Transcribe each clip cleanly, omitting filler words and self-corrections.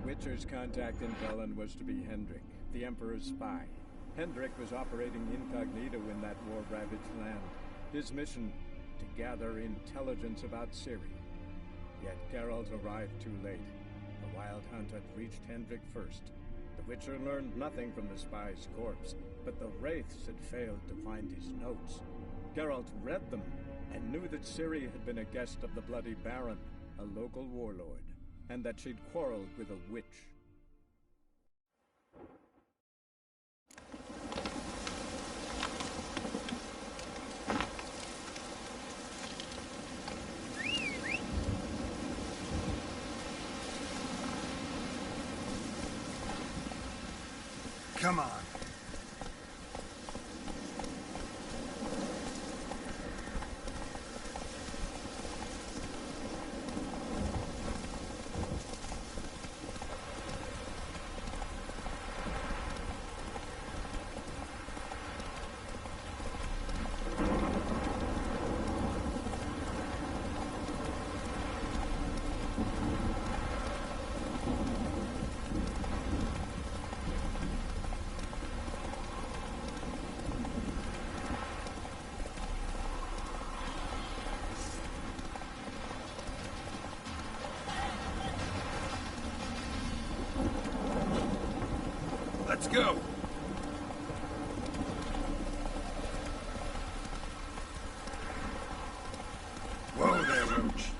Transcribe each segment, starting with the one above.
Witcher's contact in Velen was to be Hendrik, the Emperor's spy. Hendrik was operating incognito in that war-ravaged land. His mission, to gather intelligence about Ciri. Yet Geralt arrived too late. The Wild Hunt had reached Hendrik first. The Witcher learned nothing from the spy's corpse, but the Wraiths had failed to find his notes. Geralt read them, and knew that Ciri had been a guest of the Bloody Baron, a local warlord, and that she'd quarreled with a witch. Come on. Let's go! Whoa there, Roach.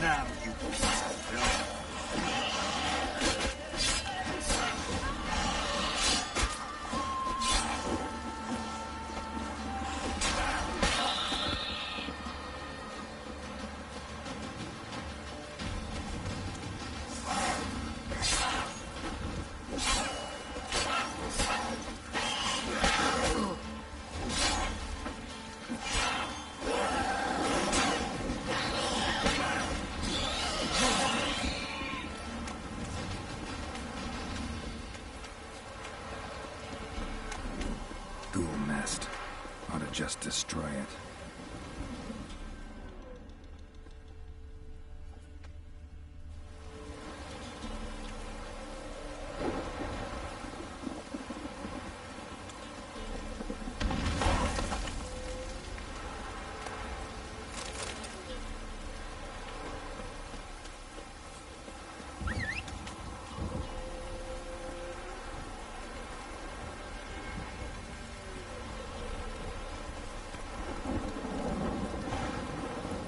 Now, you piece of filth. Ought to just destroy it.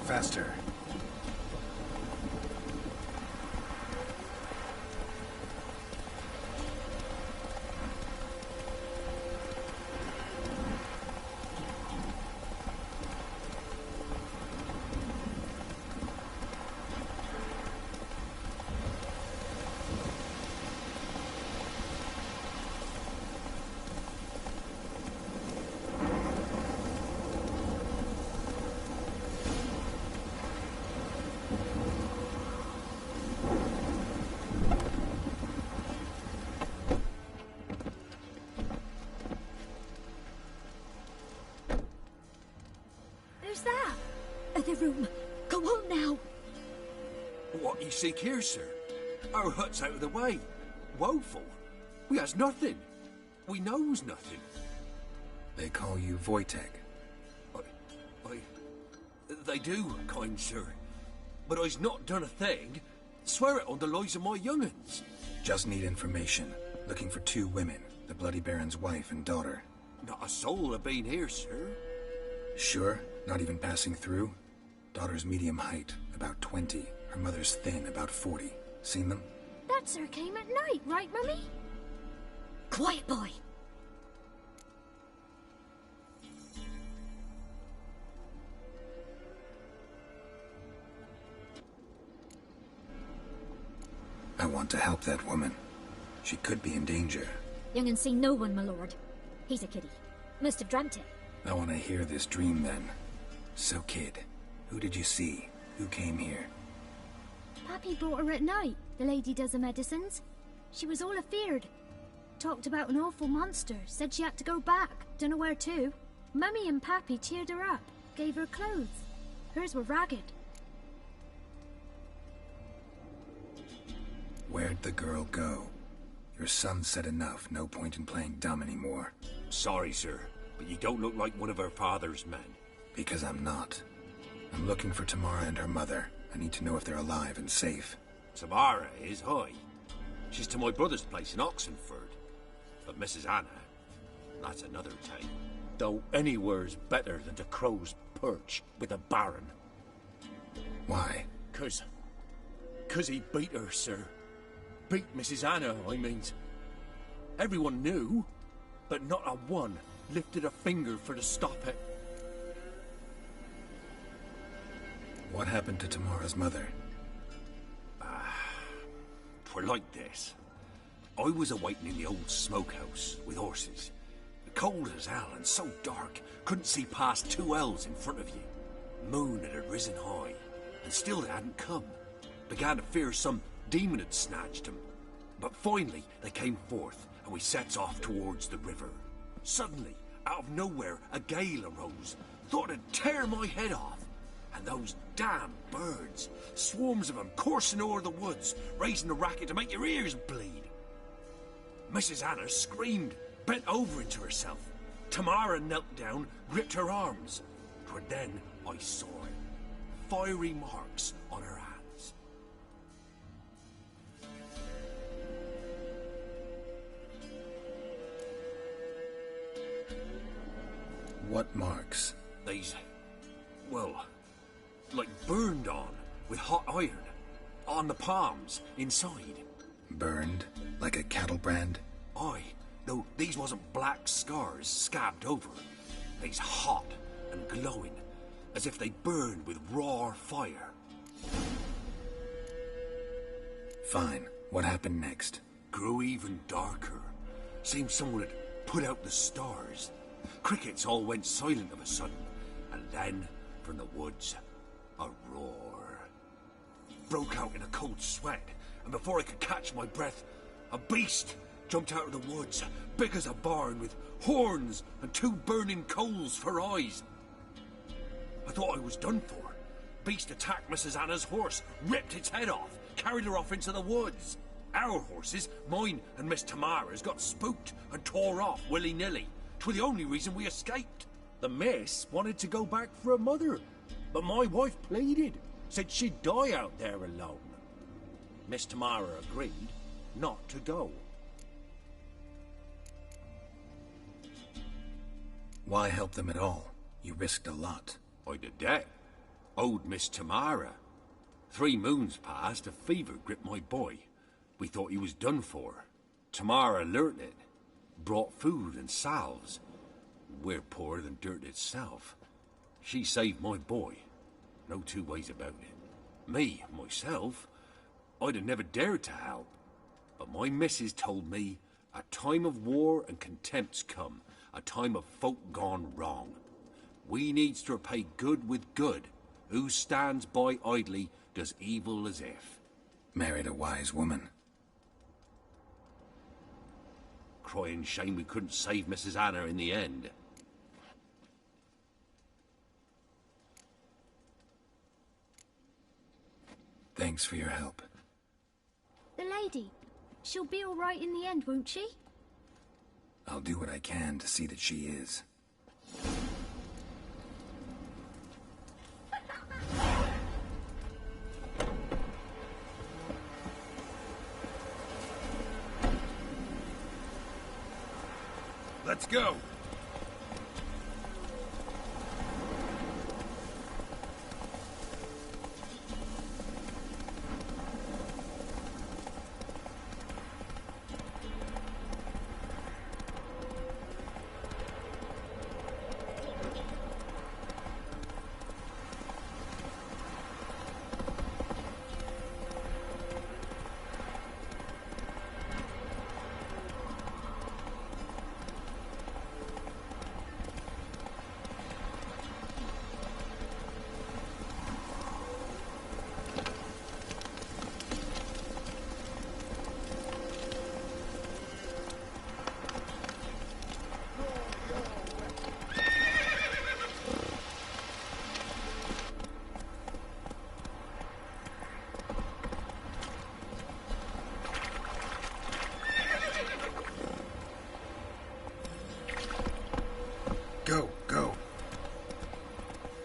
Faster. other room. Go on now. What you seek here, sir? Our hut's out of the way. Woeful. We has nothing. We knows nothing. They call you Wojtek. They do, kind sir. But I's not done a thing. Swear it on the lives of my young'uns. Just need information. Looking for 2 women. The Bloody Baron's wife and daughter. Not a soul have been here, sir. Sure? Not even passing through? Daughter's medium height, about 20. Her mother's thin, about 40. Seen them? That sir came at night, right, Mummy? Quiet, boy. I want to help that woman. She could be in danger. Young'un seen no one, my lord. He's a kiddie. Must have dreamt it. I want to hear this dream then. So, kid, who did you see? Who came here? Pappy brought her at night. The lady does the medicines. She was all afeared. Talked about an awful monster. Said she had to go back. Dunno where to. Mummy and Pappy cheered her up. Gave her clothes. Hers were ragged. Where'd the girl go? Your son said enough. No point in playing dumb anymore. Sorry, sir, but you don't look like one of her father's men. Because I'm not. I'm looking for Tamara and her mother. I need to know if they're alive and safe. Tamara is, hi. She's to my brother's place in Oxenford. But Mrs. Anna, that's another tale. Though anywhere's better than the Crow's Perch with a baron. Why? 'Cause he beat her, sir. Beat Mrs. Anna, I means. Everyone knew, but not a one lifted a finger for to stop it. What happened to Tamara's mother? 'Twere like this. I was awaiting in the old smokehouse with horses. Cold as hell and so dark, couldn't see past 2 ells in front of you. Moon had risen high, and still they hadn't come. Began to fear some demon had snatched them. But finally they came forth, and we sets off towards the river. Suddenly, out of nowhere, a gale arose. Thought it'd tear my head off. And those damn birds, swarms of them coursing o'er the woods, raising a racket to make your ears bleed. Mrs. Anna screamed, bent over into herself. Tamara knelt down, gripped her arms. 'Twere then I saw it. Fiery marks on her hands. What marks? These, well, like burned on with hot iron. On the palms, inside. Burned? Like a cattle brand? Aye, though these wasn't black scars scabbed over. They's hot and glowing, as if they burned with raw fire. Fine. What happened next? Grew even darker. Seemed someone had put out the stars. Crickets all went silent of a sudden, and then, from the woods, a roar. Broke out in a cold sweat, and before I could catch my breath, a beast jumped out of the woods, big as a barn, with horns and 2 burning coals for eyes. I thought I was done for. Beast attacked Mrs. Anna's horse, ripped its head off, carried her off into the woods. Our horses, mine and Miss Tamara's, got spooked and tore off willy-nilly. 'Twere the only reason we escaped. The miss wanted to go back for her mother, but my wife pleaded, said she'd die out there alone. Miss Tamara agreed not to go. Why help them at all? You risked a lot. I did that. Owed Miss Tamara. 3 moons passed, a fever gripped my boy. We thought he was done for. Tamara learnt it. Brought food and salves. We're poorer than dirt itself. She saved my boy. No 2 ways about it. Me, myself, I'd have never dared to help. But my missus told me a time of war and contempt's come. A time of folk gone wrong. We needs to repay good with good. Who stands by idly does evil as if. Married a wise woman. Crying shame we couldn't save Mrs. Anna in the end. Thanks for your help. The lady, she'll be all right in the end, won't she? I'll do what I can to see that she is. Let's go! Go, go.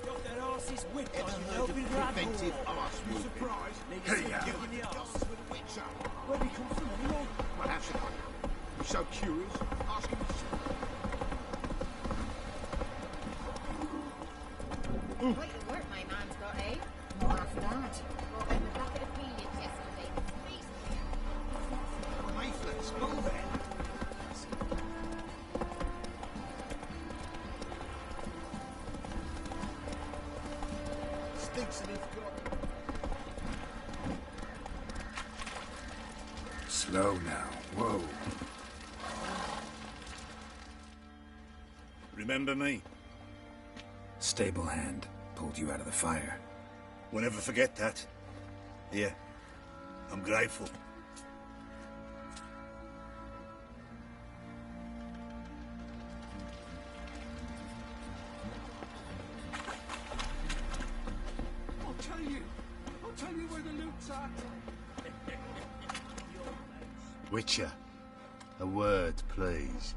Got that arse's whip on you, they'll be Preventive arse You whooping. surprised? Hey, Niggas You in the arse. with a witch up. Where'd he come from anyway? Well, how should I know? You're so curious. Ask him yourself. Quite the work my man's got, eh? Not after that. Brought home a bucket of peelings yesterday. Leaflets, move it. Stinks and he's got. Slow now. Whoa. Remember me? Stable hand pulled you out of the fire. We'll never forget that. Here, I'm grateful. I'll tell you where the loot's at. Witcher, a word, please.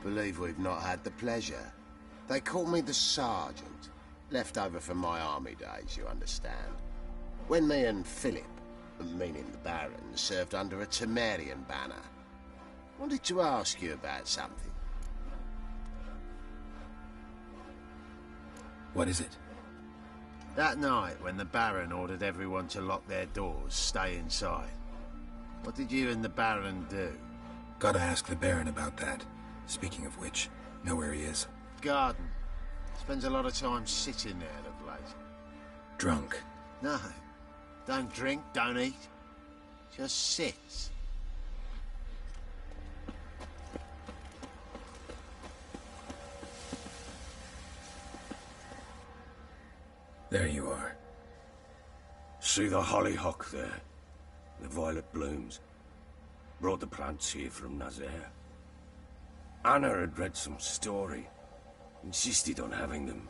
Believe we've not had the pleasure. They call me the Sergeant. Left over from my army days, you understand. When me and Philip, meaning the Baron, served under a Temerian banner. Wanted to ask you about something. What is it? That night, when the Baron ordered everyone to lock their doors, stay inside. What did you and the Baron do? Gotta ask the Baron about that. Speaking of which, know where he is. Garden. Spends a lot of time sitting there of late. Drunk. No. Don't drink, don't eat. Just sits. There you are. See the hollyhock there? The violet blooms. Brought the plants here from Nazaire. Anna had read some story. Insisted on having them.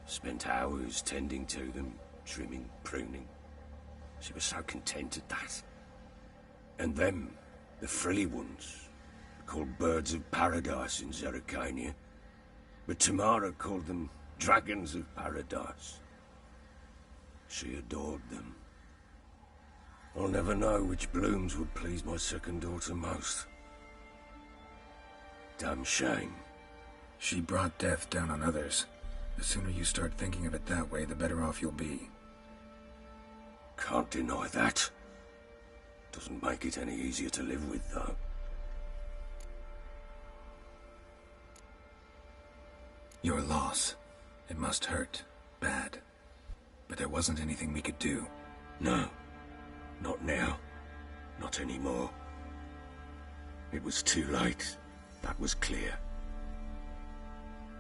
Spent hours tending to them, trimming, pruning. She was so content at that. And them, the frilly ones, called birds of paradise in Zerrikania. But Tamara called them dragons of paradise. She adored them. I'll never know which blooms would please my second daughter most. Damn shame. She brought death down on others. The sooner you start thinking of it that way, the better off you'll be. Can't deny that. Doesn't make it any easier to live with, though. Your loss. It must hurt. Bad. But there wasn't anything we could do. No. Not now. Not anymore. It was too late. That was clear.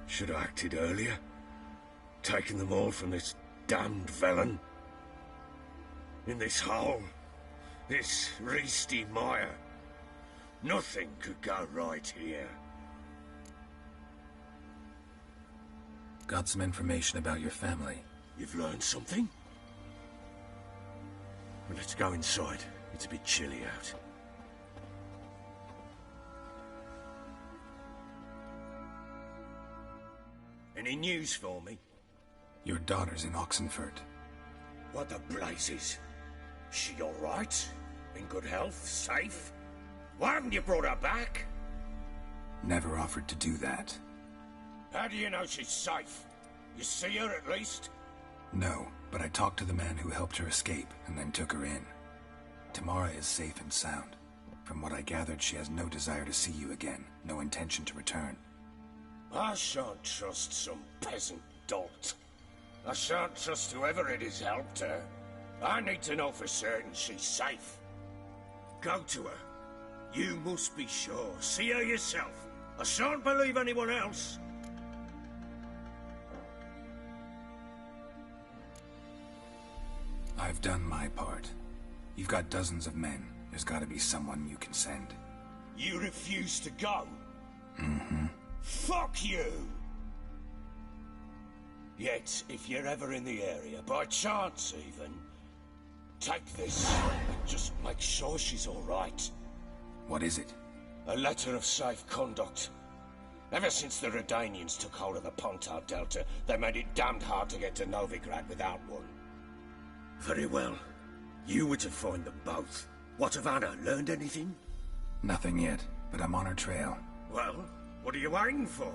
Should have acted earlier. Taken them all from this damned villain. In this hole. This reesty mire. Nothing could go right here. Got some information about your family. You've learned something? Well, let's go inside. It's a bit chilly out. Any news for me? Your daughter's in Oxenford. What the blazes? She all right? In good health? Safe? Why haven't you brought her back? Never offered to do that. How do you know she's safe? You see her at least? No, but I talked to the man who helped her escape and then took her in. Tamara is safe and sound. From what I gathered, she has no desire to see you again, no intention to return. I shan't trust some peasant dolt. I shan't trust whoever it is helped her. I need to know for certain she's safe. Go to her. You must be sure. See her yourself. I shan't believe anyone else. I've done my part. You've got dozens of men. There's got to be someone you can send. You refuse to go? Mm-hmm. Fuck you! Yet, if you're ever in the area, by chance even, take this and just make sure she's all right. What is it? A letter of safe conduct. Ever since the Redanians took hold of the Pontar Delta, they made it damned hard to get to Novigrad without one. Very well. You were to find them both. What of Anna? Learned anything? Nothing yet, but I'm on her trail. Well, what are you waiting for?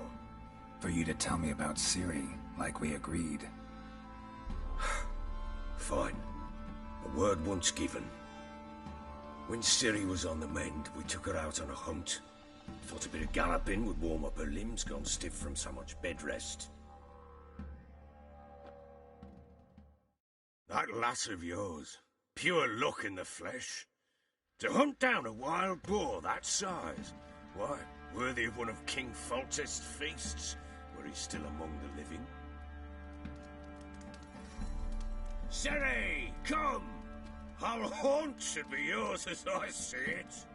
For you to tell me about Ciri, like we agreed. Fine. A word once given. When Ciri was on the mend, we took her out on a hunt. Thought a bit of galloping would warm up her limbs, gone stiff from so much bed rest. That lass of yours, pure luck in the flesh. To hunt down a wild boar that size, why, worthy of one of King Foltest's feasts, were he still among the living. Ciri, come! Whole haunt should be yours as I see it.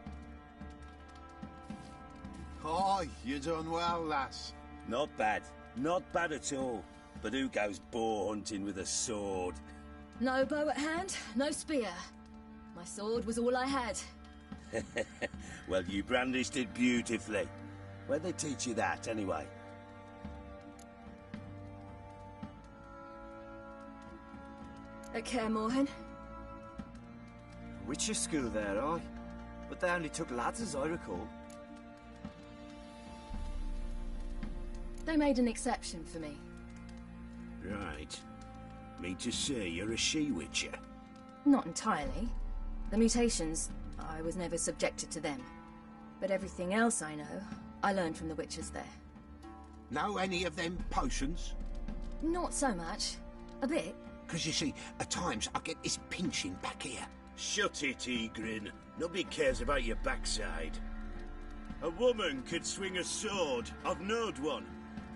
Oh, you done well, lass. Not bad. Not bad at all. But who goes boar hunting with a sword? No bow at hand, no spear. My sword was all I had. Well, you brandished it beautifully. Where'd they teach you that, anyway? At Kaer Morhen. Witcher school there, aye? But they only took lads, as I recall. They made an exception for me. Right. Mean to say you're a she-witcher? Not entirely. The mutations, I was never subjected to them. But everything else I know, I learned from the witches there. Know any of them potions? Not so much. A bit. Because you see, at times I get this pinching back here. Shut it, Ygrin. Nobody cares about your backside. A woman could swing a sword. I've knowed one.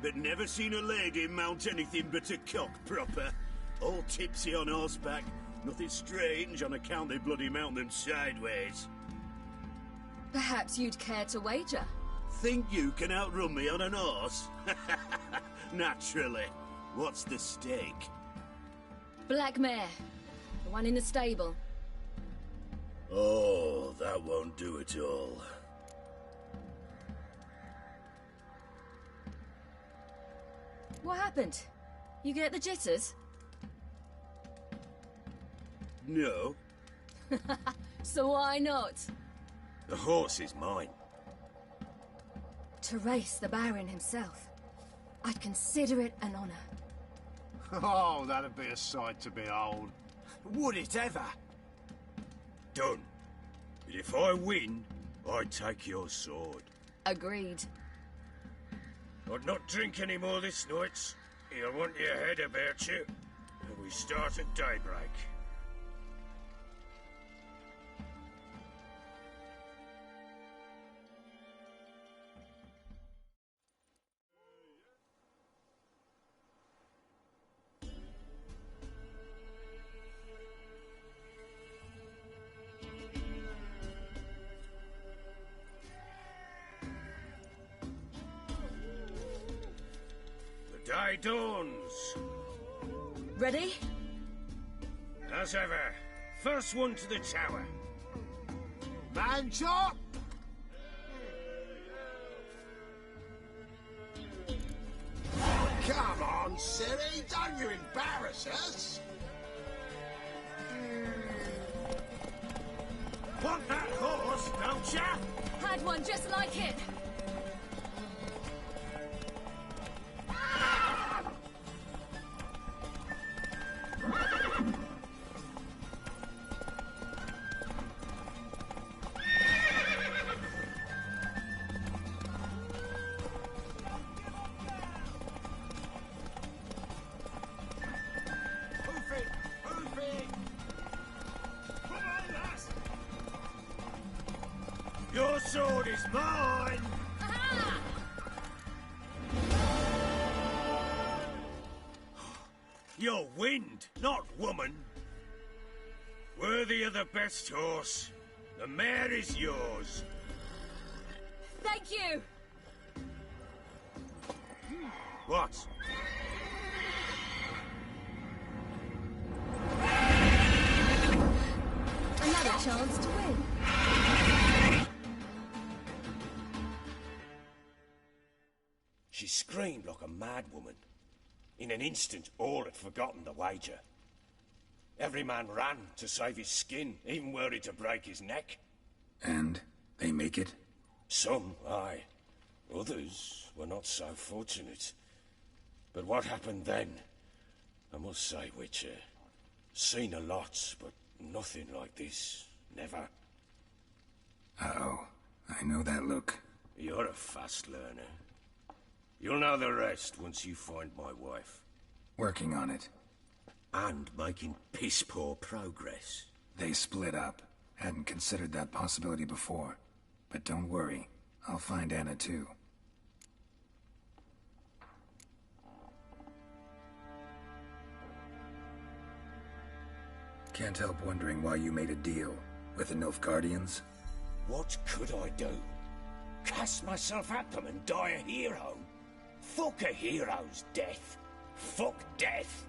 But never seen a lady mount anything but a cock proper. All tipsy on horseback. Nothing strange on account they bloody mount them sideways. Perhaps you'd care to wager? Think you can outrun me on an horse? Naturally. What's the stake? Black mare. The one in the stable. Oh, that won't do at all. What happened? You get the jitters? No. So why not? The horse is mine. To race the Baron himself. I'd consider it an honor. Oh, that'd be a sight to behold. Would it ever? Done. But if I win, I take your sword. Agreed. I'd not drink any more this night. You'll want your head about you. And we start at daybreak. Day dawns. Ready? As ever, First one to the tower. Man chop! Come on, Ciri, don't you embarrass us! Want that horse, don't ya? Had one just like it. Your sword is mine! You're wind, not woman. Worthy of the best horse. The mare is yours. Thank you. What? Another chance to win. She screamed like a mad woman. In an instant, all had forgotten the wager. Every man ran to save his skin, even worried to break his neck. And they make it? Some, aye. Others were not so fortunate. But what happened then? I must say, Witcher, seen a lot, but nothing like this. Never. Uh-oh. I know that look. You're a fast learner. You'll know the rest once you find my wife. Working on it. And making piss-poor progress. They split up. Hadn't considered that possibility before. But don't worry. I'll find Anna too. Can't help wondering why you made a deal with the Nilfgaardians. What could I do? Cast myself at them and die a hero? Fuck a hero's death. Fuck death.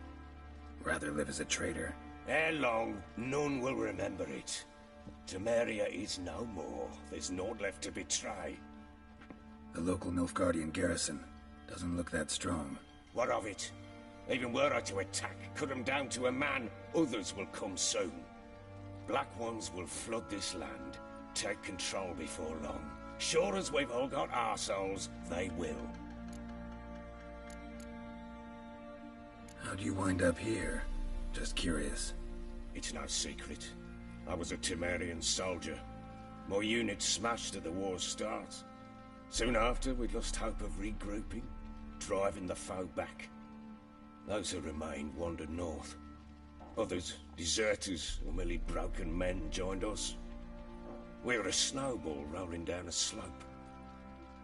Rather live as a traitor. Ere long, none will remember it. Temeria is no more. There's naught left to betray. The local Nilfgaardian garrison doesn't look that strong. What of it? Even were I to attack, cut them down to a man, others will come soon. Black ones will flood this land, take control before long. Sure as we've all got arseholes, they will. How'd you wind up here? Just curious. It's no secret. I was a Temerian soldier. My unit smashed at the war's start. Soon after, we'd lost hope of regrouping, driving the foe back. Those who remained wandered north. Others, deserters or merely broken men, joined us. We were a snowball rolling down a slope.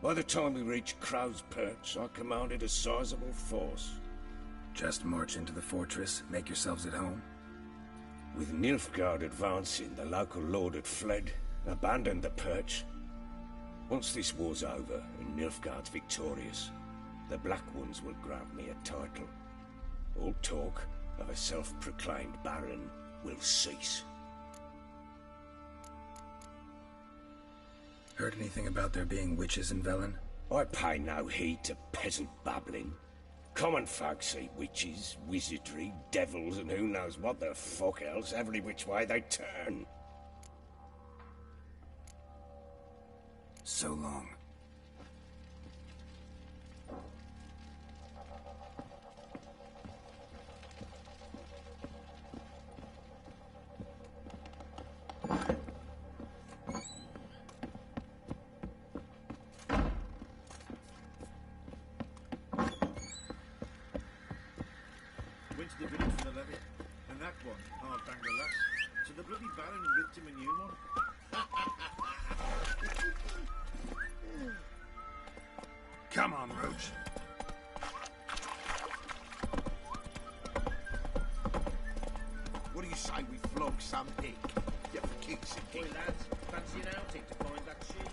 By the time we reached Crow's Perch, I commanded a sizable force. Just march into the fortress, make yourselves at home? With Nilfgaard advancing, the local lord had fled, abandoned the perch. Once this war's over and Nilfgaard's victorious, the Black Ones will grant me a title. All talk of a self-proclaimed baron will cease. Heard anything about there being witches in Velen? I pay no heed to peasant babbling. Common folk see witches, wizardry, devils, and who knows what the fuck else every which way they turn. So long. Went to the village for the levy, and that one, Aard banged the lass. So the bloody baron ripped him a new one. Come on, Roach. What do you say we flog some pig? Get for kicks and Hey lads, fancy an outing to find that sheathe?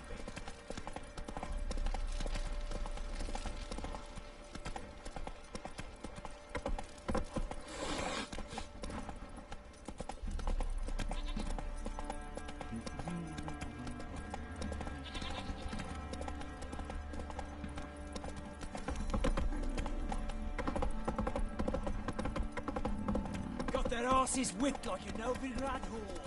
arse's whipped like a Novigrad whore.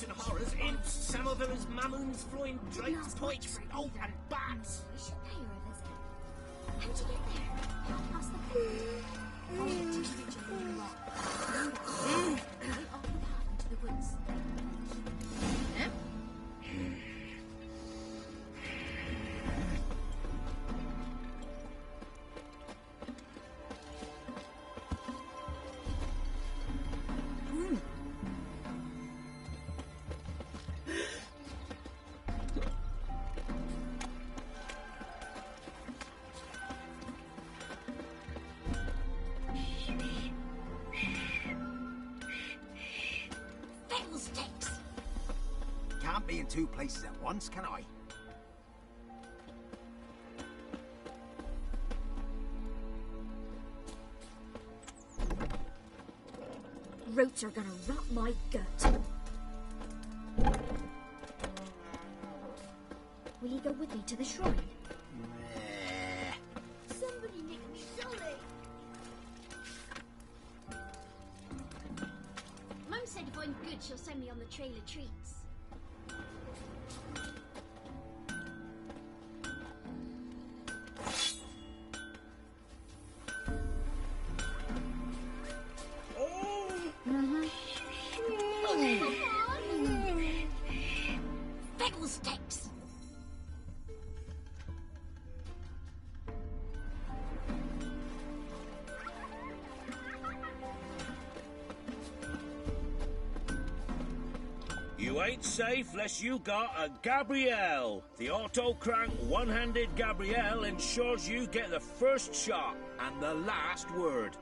And horrors, imps, samovillers, mammons, flying drakes, pikes, oh, and bats. We should pay her a visit. How'd you get there? Past the pool. Follow the teachers and the rock. Right off the path into the woods. Can't be in two places at once, can I? Roots are gonna rot my gut. Will you go with me to the shrine? Somebody nicked me dolly. Mum said if I'm good, she'll send me on the trail of treats. You ain't safe less you got a Gabrielle. The auto-crank one-handed Gabrielle ensures you get the first shot and the last word.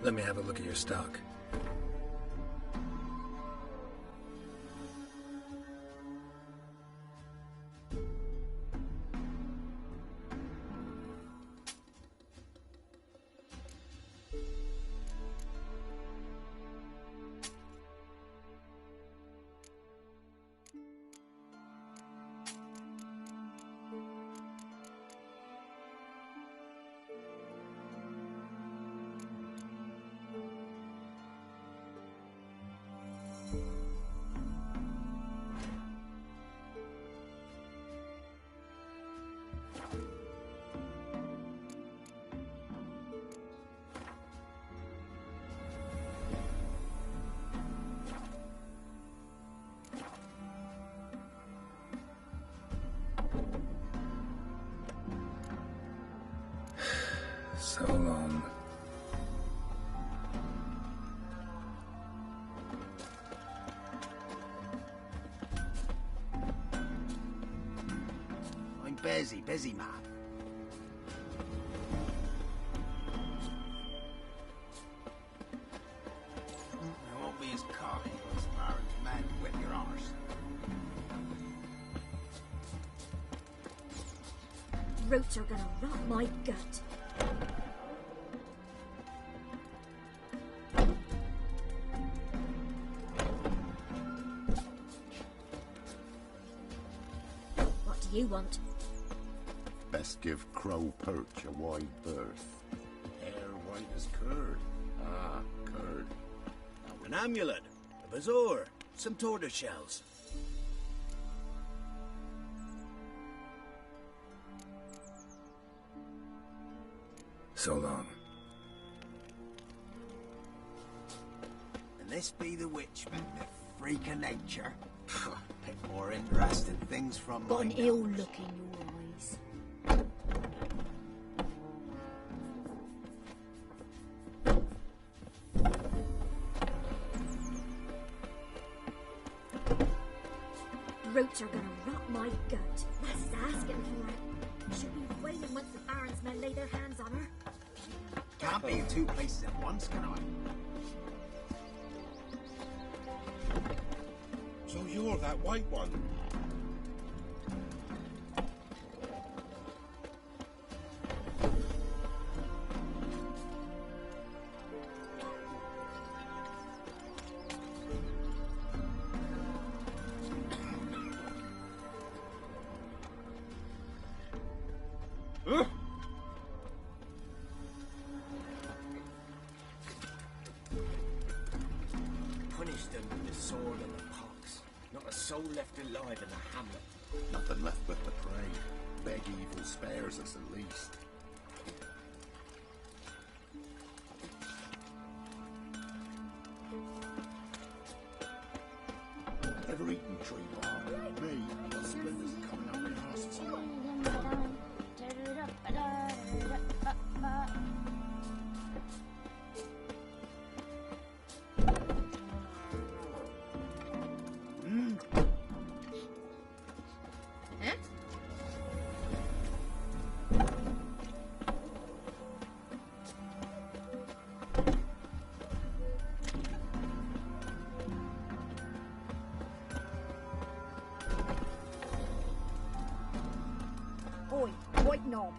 Let me have a look at your stock. So long. I'm busy, man. I won't be as cocky as far as man to whip your arse. Throats are gonna rot my gut. What do you want? Best give Crow Perch a wide berth. Hair white as curd. Ah, curd. An amulet, a bazaar, some tortoise shells. So long. And this be the witch, man, the freak of nature. Bit more interesting things from Got my an ill nose. look in your eyes. Throats are gonna rot my gut. Lass is asking for it. She'll be waiting once the barons men lay their hands on her. Can't be in two places at once, can I? So you're that white one? Punish them with the sword and the pox. Not a soul left alive in the hamlet. Nothing left but the prey. Beg evil spares us at least. Ever eaten tree bark? Me, got splinters coming out my arse. Huh? Oi, white knob.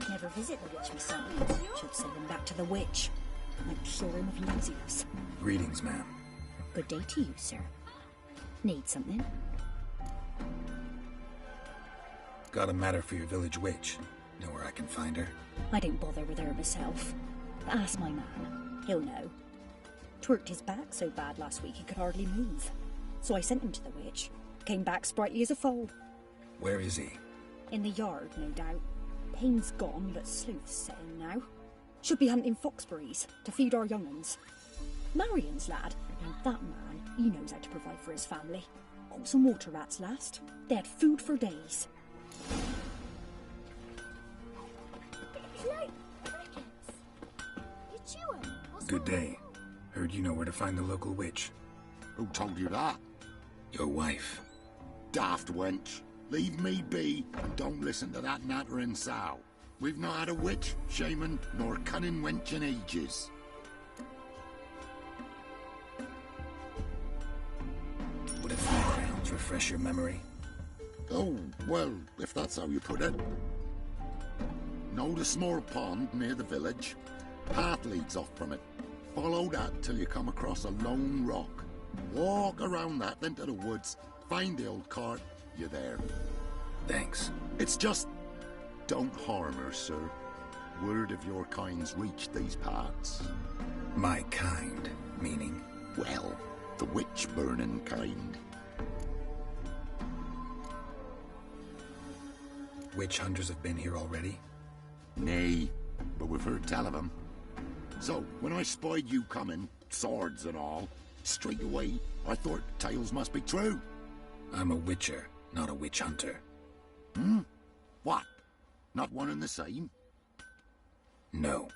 Never visit the witch myself. Should send him back to the witch. I'm sure him of laziness. Greetings, ma'am. Good day to you, sir. Need something? Got a matter for your village witch. Know where I can find her? I didn't bother with her myself. But ask my man. He'll know. Twerked his back so bad last week he could hardly move. So I sent him to the witch. Came back sprightly as a foal. Where is he? In the yard, no doubt. Pain's gone, but sleuth's set in now. Should be hunting foxberries to feed our young'uns. Marion's lad, and that man, he knows how to provide for his family. Got some water rats last. They had food for days. Good day. Heard you know where to find the local witch. Who told you that? Your wife. Daft wench. Leave me be and don't listen to that nattering sow. We've not had a witch, shaman, nor cunning wench in ages. Would a few crowns refresh your memory? Oh, well, if that's how you put it. Know the small pond near the village? Path leads off from it. Follow that till you come across a lone rock. Walk around that into the woods, find the old cart, you're there. Thanks. It's just... don't harm her, sir. Word of your kind's reached these parts. My kind, meaning? Well, the witch-burning kind. Witch hunters have been here already? Nay, but we've heard tell of them. So, when I spied you coming, swords and all, straight away, I thought tales must be true. I'm a witcher, not a witch hunter. Hmm? What? Not one and the same? No.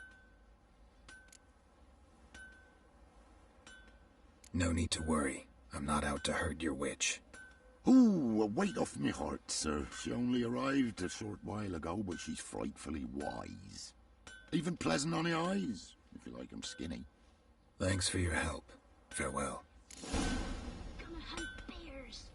No need to worry. I'm not out to hurt your witch. Ooh, a weight off me heart, sir. She only arrived a short while ago, but she's frightfully wise. Even pleasant on the eyes, if you like 'em skinny. Thanks for your help. Farewell. Gonna hunt bears.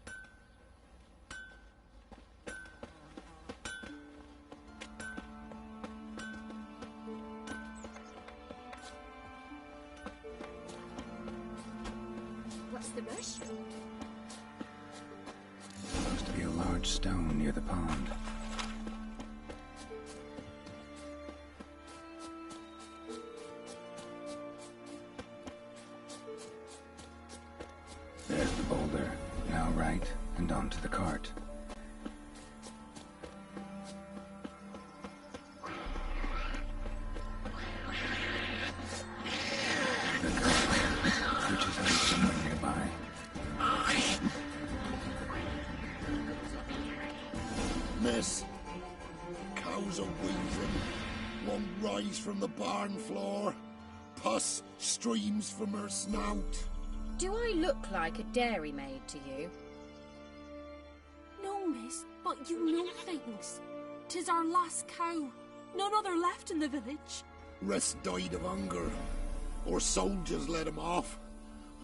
What's the rush? Supposed to be a large stone near the pond. There's the boulder. Now right, and onto the cart. The cart reaches out somewhere nearby. Miss, cows are wheezing. Won't rise from the barn floor. Pus streams from her snout. Do I look like a dairymaid to you? No, miss, but you know things. 'Tis our last cow. None other left in the village. Rest died of hunger. Or soldiers let him off.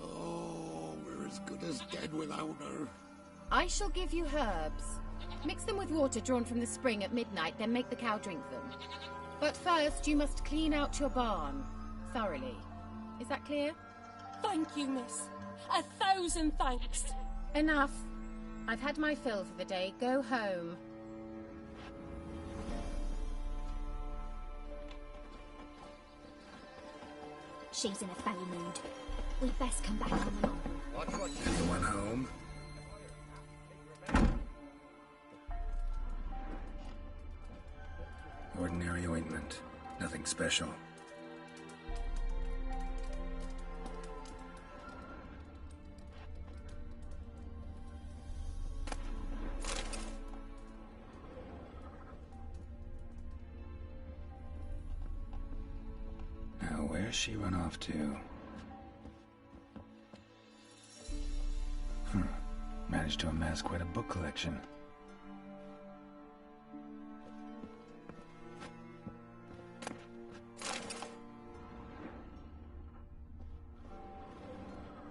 Oh, we're as good as dead without her. I shall give you herbs. Mix them with water drawn from the spring at midnight, then make the cow drink them. But first, you must clean out your barn. Thoroughly. Is that clear? Thank you, miss. 1,000 thanks. Enough. I've had my fill for the day. Go home. She's in a foul mood. We'd best come back on the morrow. Anyone home? Ordinary ointment. Nothing special. Now, where's she run off to? Managed to amass quite a book collection.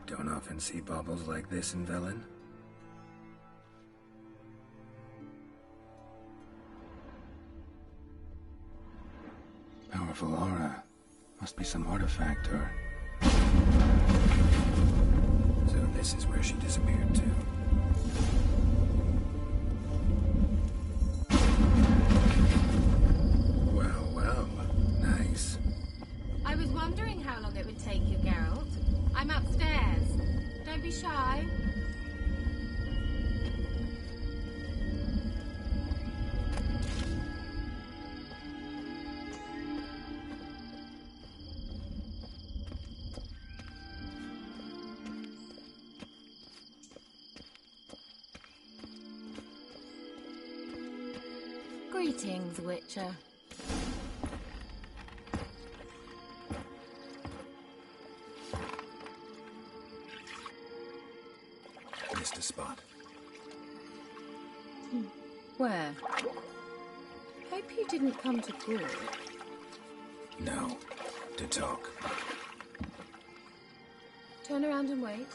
Don't often see baubles like this in Velen. Powerful aura. Must be some artifact or... So this is where she disappeared to. Well, well. Nice. I was wondering how long it would take you, Geralt. I'm upstairs. Don't be shy. Greetings, Witcher. Missed a spot. Where? Hope you didn't come to Aard. No. To talk. Turn around and wait.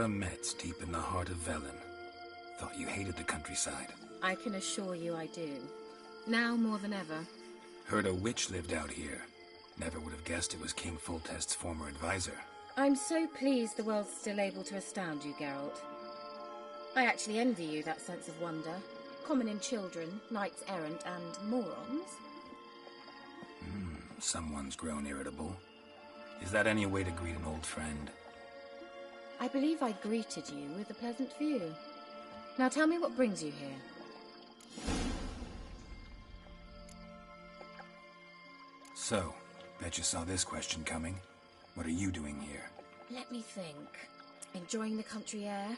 Metz deep in the heart of Velen. Thought you hated the countryside. I can assure you I do. Now more than ever. Heard a witch lived out here. Never would have guessed it was King Foltest's former advisor. I'm so pleased the world's still able to astound you, Geralt. I actually envy you that sense of wonder. Common in children, knights errant, and morons. Someone's grown irritable. Is that any way to greet an old friend? I believe I greeted you with a pleasant view. Now tell me what brings you here. So, bet you saw this question coming. What are you doing here? Let me think. Enjoying the country air?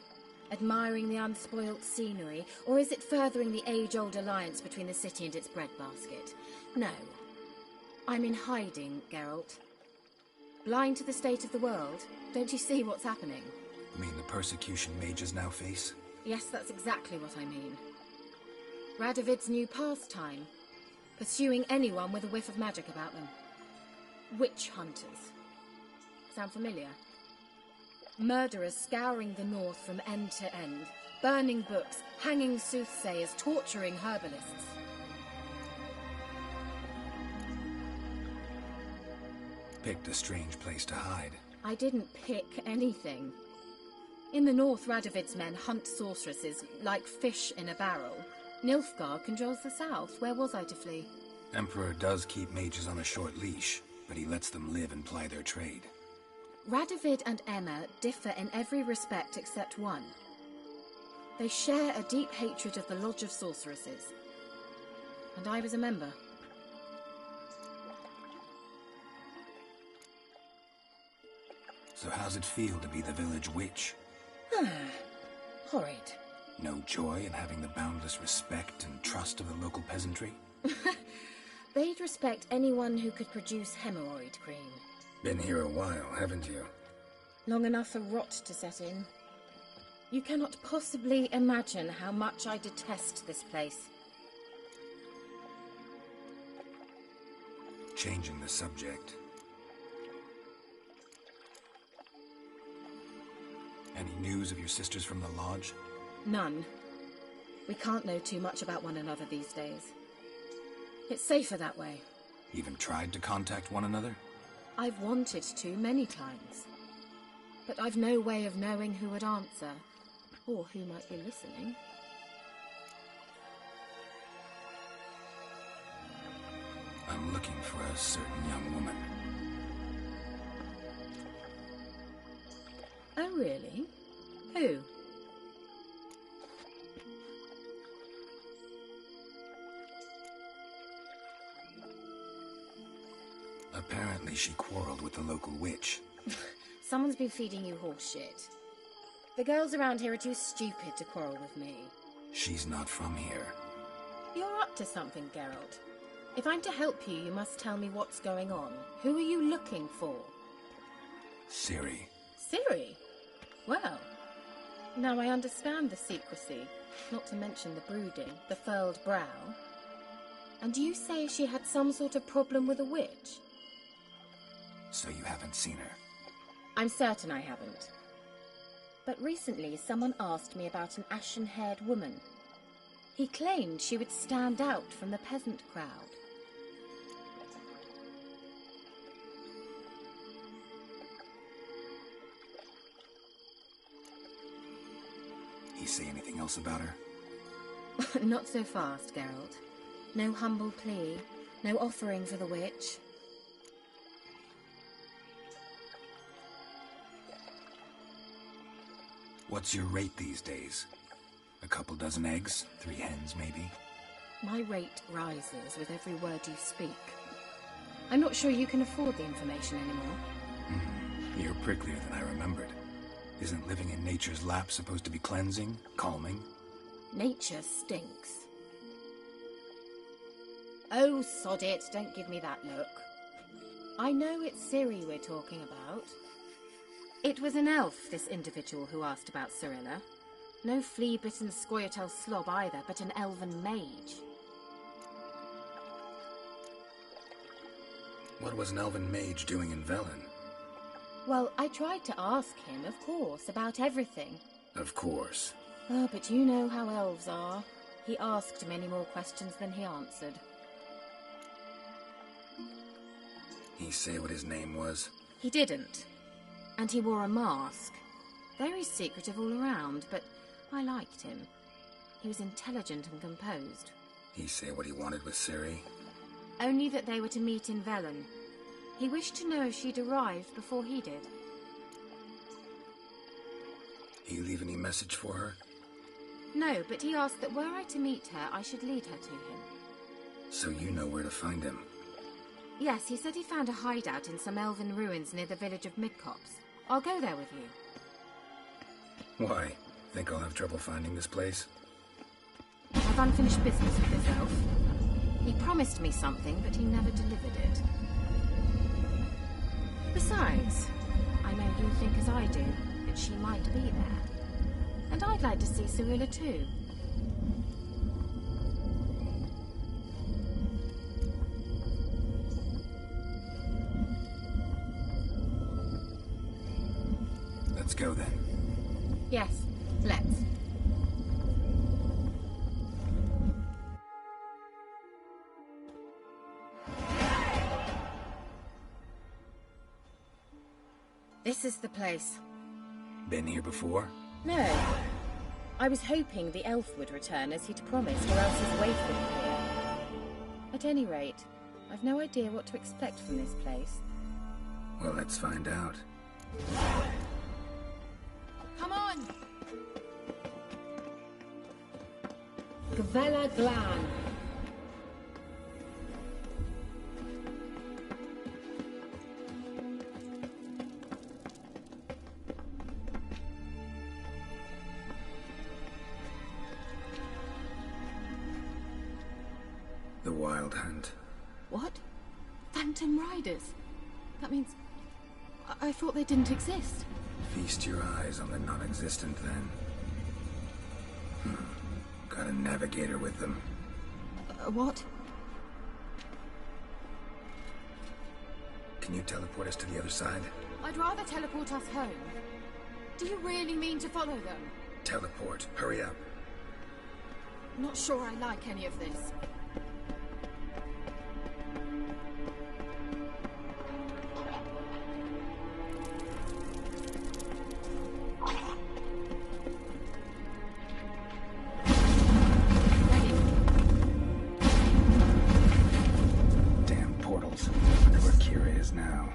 Admiring the unspoilt scenery, or is it furthering the age-old alliance between the city and its breadbasket? No. I'm in hiding, Geralt. Blind to the state of the world, don't you see what's happening? You mean the persecution mages now face? Yes, that's exactly what I mean. Radovid's new pastime. Pursuing anyone with a whiff of magic about them. Witch hunters. Sound familiar? Murderers scouring the north from end to end, burning books, hanging soothsayers, torturing herbalists. Picked a strange place to hide. I didn't pick anything. In the north, Radovid's men hunt sorceresses like fish in a barrel. Nilfgaard controls the south. Where was I to flee? Emperor does keep mages on a short leash, but he lets them live and ply their trade. Radovid and Emma differ in every respect except one. They share a deep hatred of the Lodge of Sorceresses. And I was a member. So how's it feel to be the village witch? Horrid. No joy in having the boundless respect and trust of the local peasantry? They'd respect anyone who could produce hemorrhoid cream. Been here a while, haven't you? Long enough for rot to set in. You cannot possibly imagine how much I detest this place. Changing the subject. Any news of your sisters from the lodge? None. We can't know too much about one another these days. It's safer that way. Even tried to contact one another? I've wanted to many times. But I've no way of knowing who would answer, or who might be listening. I'm looking for a certain young woman. Oh, really? Who? Apparently she quarreled with the local witch. Someone's been feeding you horse shit. The girls around here are too stupid to quarrel with me. She's not from here. You're up to something, Geralt. If I'm to help you, you must tell me what's going on. Who are you looking for? Ciri. Ciri? Well, now I understand the secrecy, not to mention the brooding, the furled brow. And you say she had some sort of problem with a witch? So you haven't seen her? I'm certain I haven't. But recently someone asked me about an ashen-haired woman. He claimed she would stand out from the peasant crowd. He say anything else about her? Not so fast, Geralt. No humble plea, no offering for the witch. What's your rate these days? A couple dozen eggs? 3 hens, maybe? My rate rises with every word you speak. I'm not sure you can afford the information anymore. You're pricklier than I remembered. Isn't living in nature's lap supposed to be cleansing, calming? Nature stinks. Oh, sod it, don't give me that look. I know it's Ciri we're talking about. It was an elf, this individual who asked about Cirilla. No flea-bitten Scoia'tael slob either, but an elven mage. What was an elven mage doing in Velen? Well, I tried to ask him, of course, about everything. Of course. Oh, but you know how elves are. He asked many more questions than he answered. He say what his name was? He didn't. And he wore a mask. Very secretive all around, but I liked him. He was intelligent and composed. He say what he wanted with Ciri? Only that they were to meet in Velen. He wished to know if she'd arrived before he did. He leave any message for her? No, but he asked that were I to meet her, I should lead her to him. So you know where to find him? Yes, he said he found a hideout in some elven ruins near the village of Midcopse. I'll go there with you. Why? Think I'll have trouble finding this place? I've unfinished business with this elf. He promised me something, but he never delivered it. Besides, I know you think as I do, that she might be there. And I'd like to see Cirilla too. Let's go then. Yes, let's. This is the place. Been here before? No. I was hoping the elf would return as he'd promised, or else his waif would appear. At any rate, I've no idea what to expect from this place. Well, let's find out. Come on! Gvella Glan. The Wild Hunt. What? Phantom Riders? That means... I thought they didn't exist. Feast your eyes on the non-existent, then. Got a navigator with them. What? Can you teleport us to the other side? I'd rather teleport us home. Do you really mean to follow them? Teleport. Hurry up. Not sure I like any of this. Now.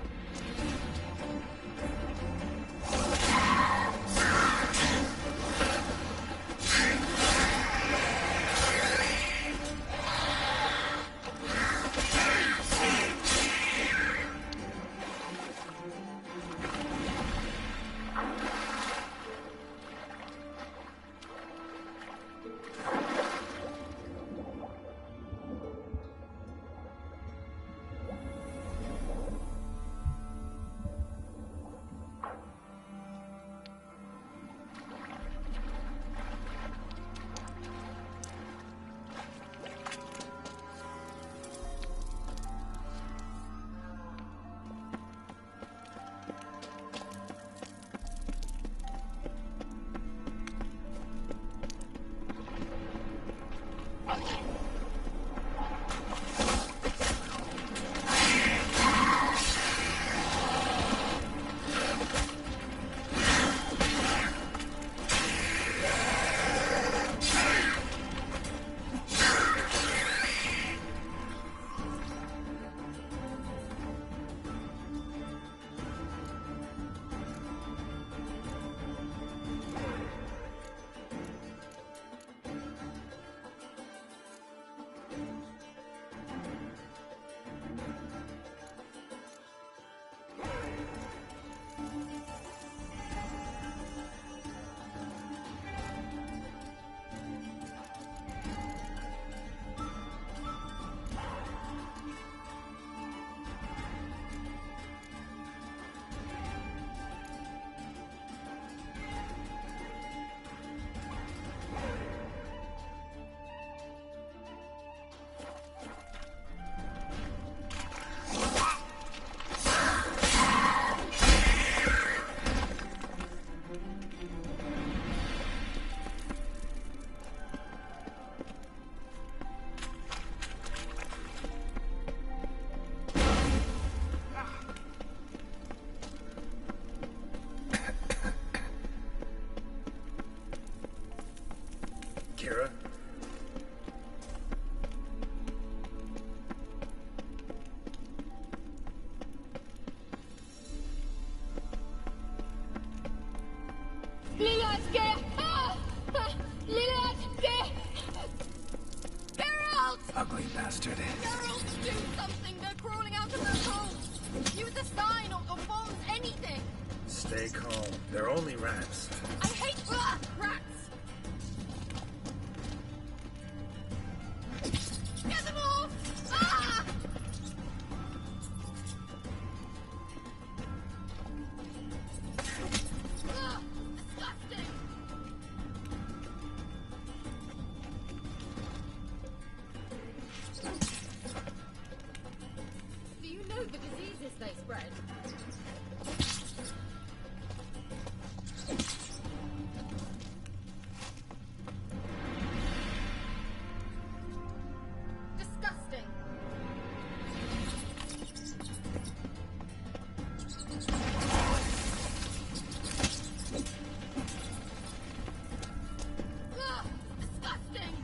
Kira? Geralt! Ugly bastard. Geralt, do something! They're crawling out of their holes! Use a sign or bombs, anything! Stay calm. They're only rats. I hate rats! Do you know the diseases they spread? Disgusting. Ugh, disgusting.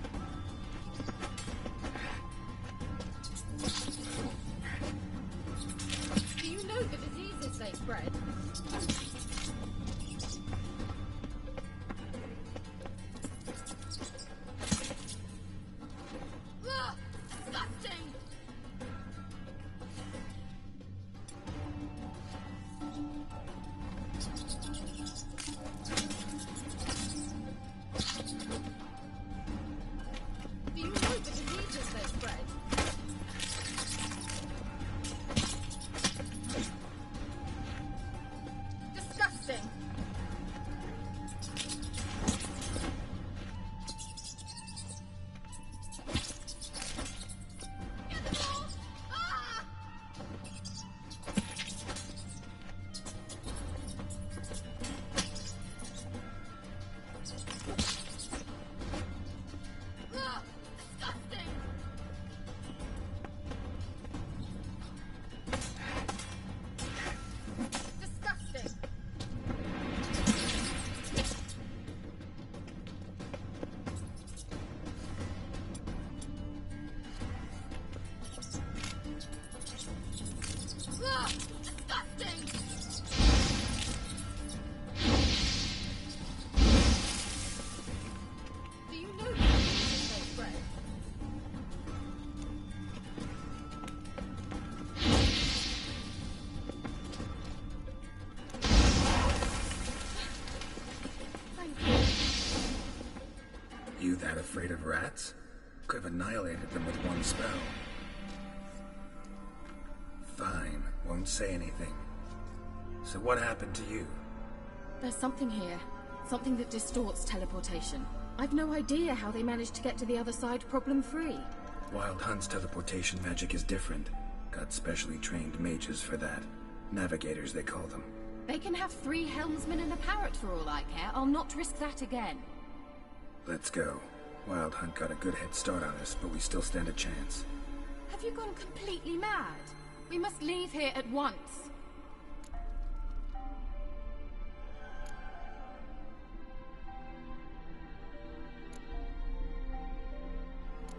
Do you know the diseases they spread? Ugh, disgusting. Do you know the diseases they spread? Disgusting. Get them all! Ah! Ugh, disgusting. Disgusting. Ugh, disgusting. Do you know the diseases they spread? Thank you. You that afraid of rats? Could have annihilated them with one spell. Fine, won't say anything. So what happened to you? There's something here. Something that distorts teleportation. I've no idea how they managed to get to the other side problem-free. Wild Hunt's teleportation magic is different. Got specially trained mages for that. Navigators, they call them. They can have 3 helmsmen and a parrot for all I care. I'll not risk that again. Let's go. Wild Hunt got a good head start on us, but we still stand a chance. Have you gone completely mad? We must leave here at once.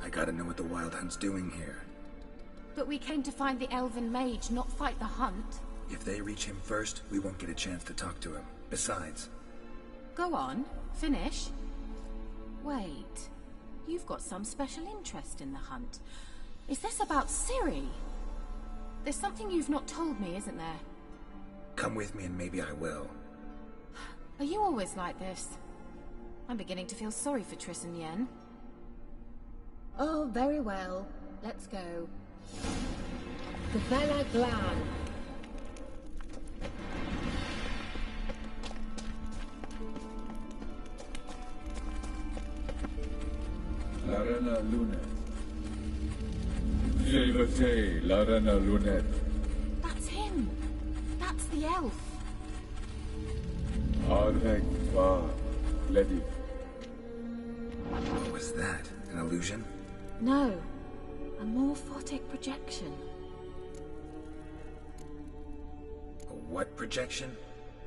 I gotta know what the Wild Hunt's doing here. But we came to find the elven mage, not fight the hunt. If they reach him first, we won't get a chance to talk to him. Besides... Go on, finish. Wait, you've got some special interest in the hunt. Is this about Ciri? There's something you've not told me, isn't there? Come with me and maybe I will. Are you always like this? I'm beginning to feel sorry for Triss and Yen. Oh, very well. Let's go. The Vela Glan. Larena Lunet. Jevate Larena Lunet. That's him. That's the elf. Arvek Va Ledi. What was that? An illusion? No. A morphotic projection. A what projection?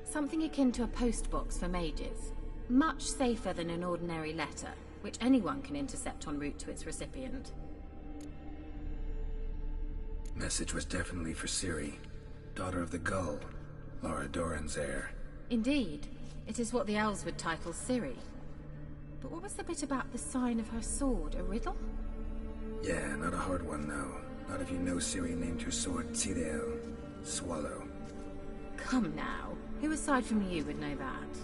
Something akin to a postbox for mages. Much safer than an ordinary letter, which anyone can intercept en route to its recipient. Message was definitely for Ciri, daughter of the Gull, Lara Doran's heir. Indeed. It is what the elves would title Ciri. But what was the bit about the sign of her sword? A riddle? Yeah, not a hard one, though. Not if you know Ciri named her sword Tideo, Swallow. Come now. Who aside from you would know that?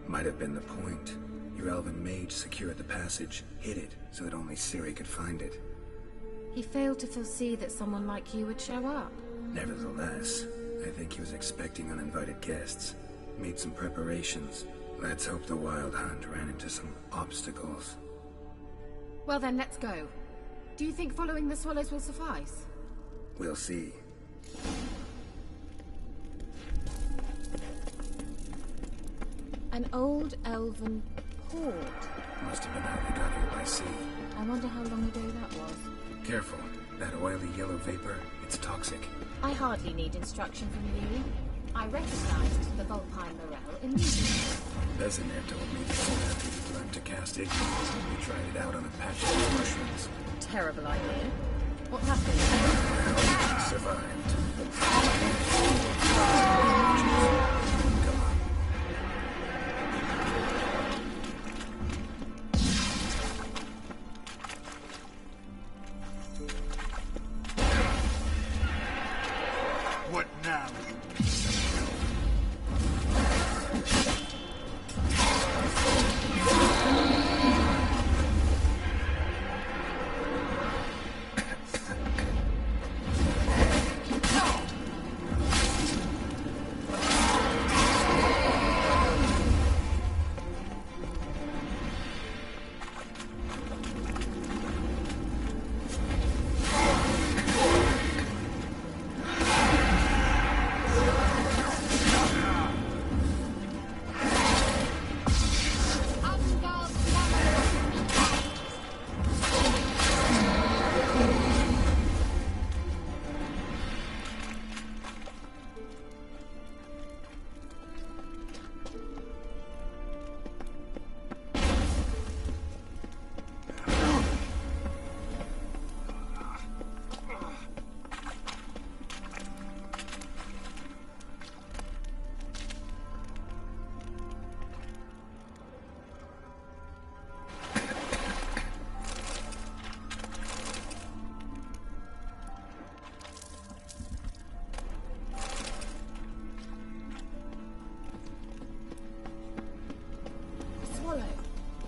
Might have been the point. Your elven mage secured the passage, hid it, so that only Ciri could find it. He failed to foresee that someone like you would show up. Nevertheless, I think he was expecting uninvited guests. Made some preparations. Let's hope the Wild Hunt ran into some obstacles. Well then, let's go. Do you think following the swallows will suffice? We'll see. An old elven port. Must have been how they got here by sea. I wonder how long ago that was. Careful. That oily yellow vapor, it's toxic. I hardly need instruction from you. I recognized the Vulpine morel immediately. Vesemir told me that soon after he learned to cast Igni, he tried it out on a patch of mushrooms. Terrible idea. What happened? Well, he survived. Come on. What now, you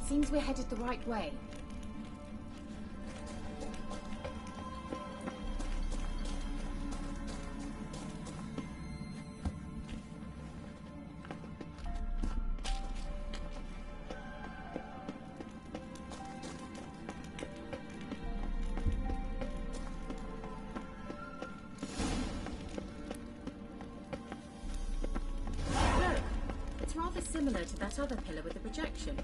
Seems we're headed the right way. Look, it's rather similar to that other pillar with the projection.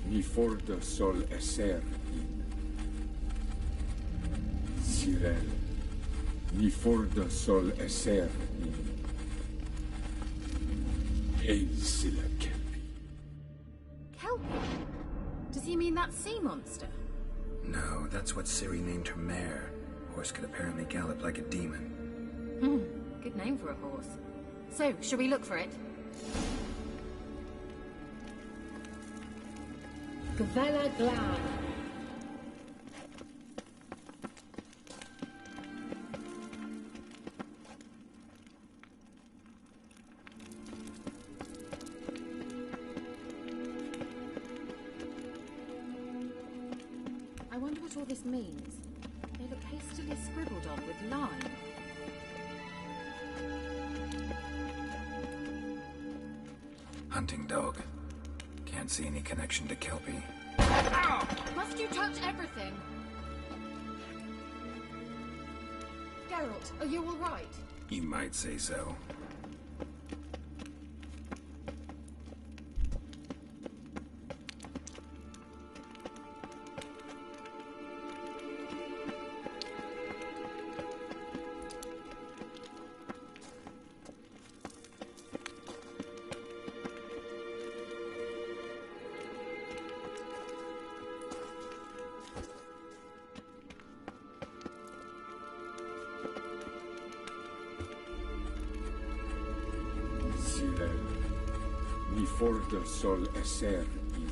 Ni forda sol esser in. Cyril, ni forda sol esser in. Eisila Kelpie. Kelpie? Does he mean that sea monster? No, that's what Ciri named her mare. Horse could apparently gallop like a demon. Good name for a horse. So, shall we look for it? Gavella Glad. I wonder what all this means. They look hastily scribbled on with lime. Hunting dog. Can't see any connection to Kelpie. Ow! Must you touch everything? Geralt, are you all right? You might say so. Ni forda sol esser in.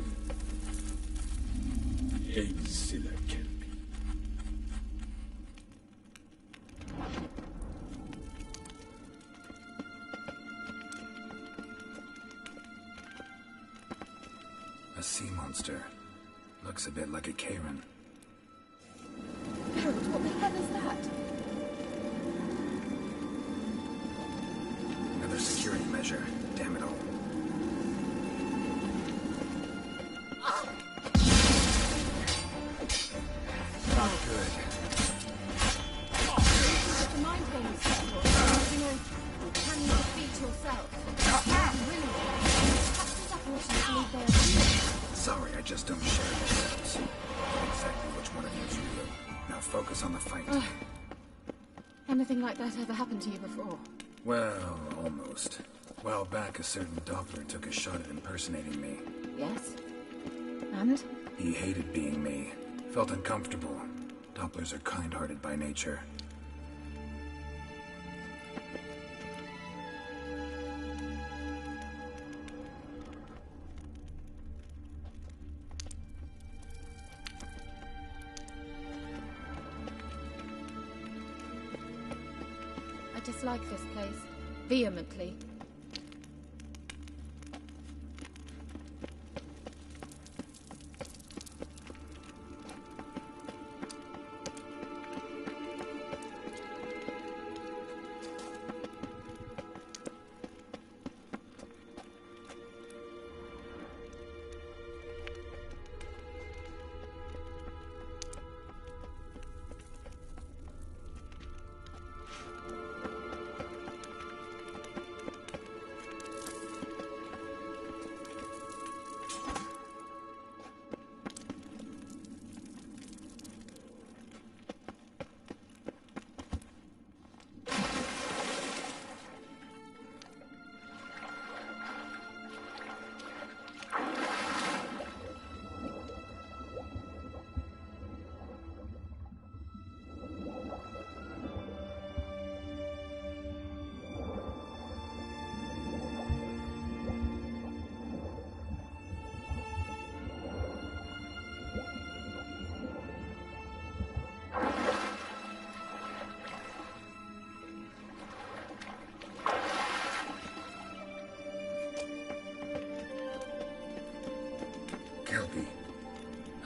Eisila Kelpie. A sea monster. Looks a bit like a Karen. Geralt, what the hell is that? Another security measure. Damn it all. don't share yourselves. Exactly which one of you is real. Now focus on the fight. Anything like that ever happened to you before? Well, almost. A while back, a certain Doppler took a shot at impersonating me. Yes? And? He hated being me. Felt uncomfortable. Dopplers are kind-hearted by nature. I dislike this place. Vehemently.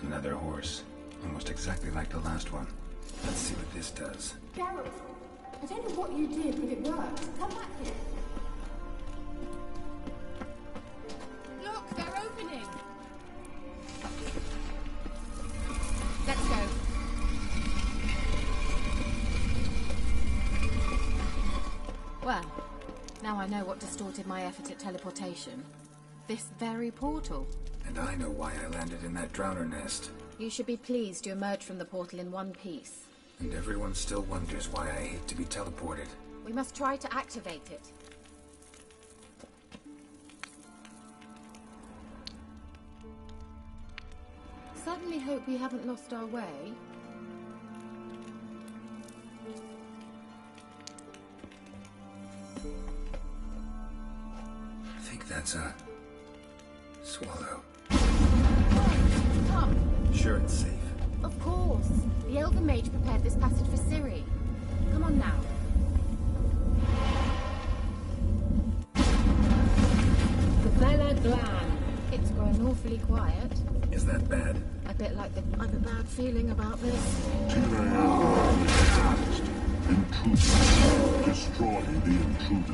Another horse. Almost exactly like the last one. Let's see what this does. Geralt, I don't know what you did, but it worked. Come back here. Look, they're opening! Let's go. Well, now I know what distorted my effort at teleportation. This very portal. And I know why I landed in that drowner nest. You should be pleased you emerged from the portal in one piece. And everyone still wonders why I hate to be teleported. We must try to activate it. Certainly hope we haven't lost our way. I think that's a swallow. Come. Sure it's safe. Of course. The Elven Mage prepared this passage for Ciri. Come on now. Bella Glan. It's grown awfully quiet. Is that bad? A bit like I've a bad feeling about this. Intruder. Destroy the intruder.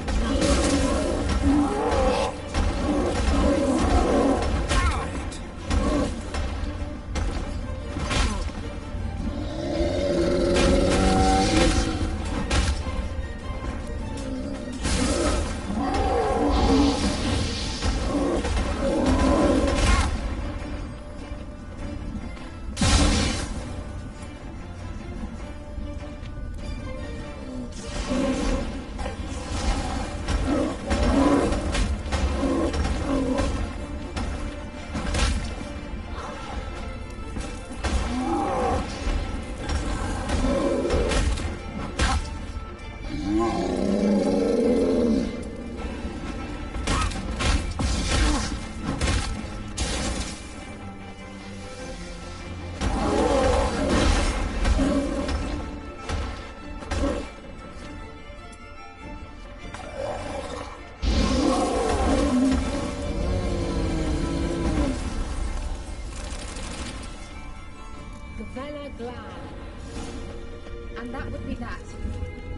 And that would be that.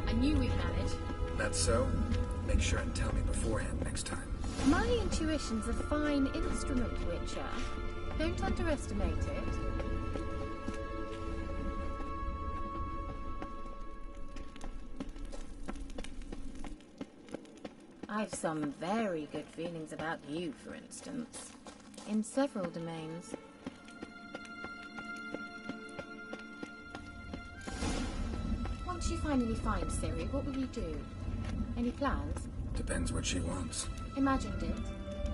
I knew we'd manage. That's so? Make sure and tell me beforehand next time. My intuition's a fine instrument, Witcher. Don't underestimate it. I've some very good feelings about you, for instance. In several domains. you finally find Ciri, what will you do? Any plans? Depends what she wants. Imagined it.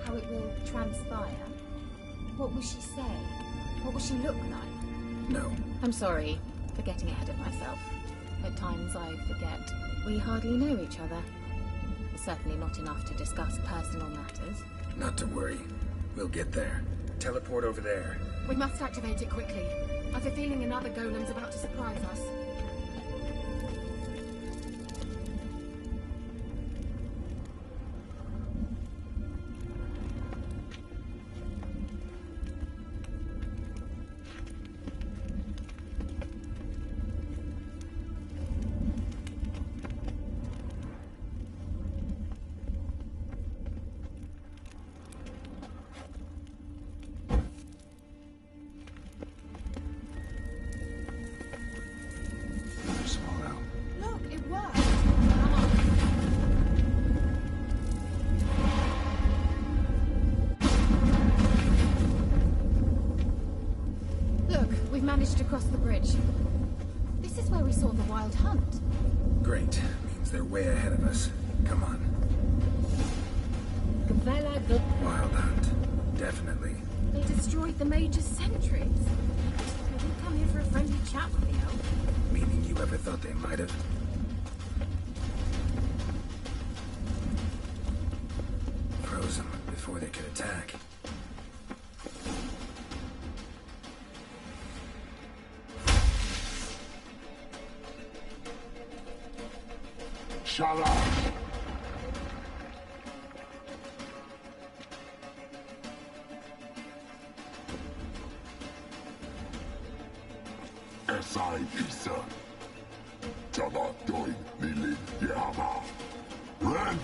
How it will transpire. What will she say? What will she look like? No. I'm sorry for getting ahead of myself. At times I forget we hardly know each other. Certainly not enough to discuss personal matters. Not to worry. We'll get there. Teleport over there. We must activate it quickly. I've a feeling another golem's about to surprise us. Managed to cross the bridge. This is where we saw the wild hunt. Great. Means they're way ahead of us. Come on. Wild hunt. Definitely. They destroyed the Major's sentries. They didn't come here for a friendly chat with the elf. Meaning you ever thought they might have? Froze them before they could attack. Shut up! Esai Isa. Jabba doin nilin yama. Ren!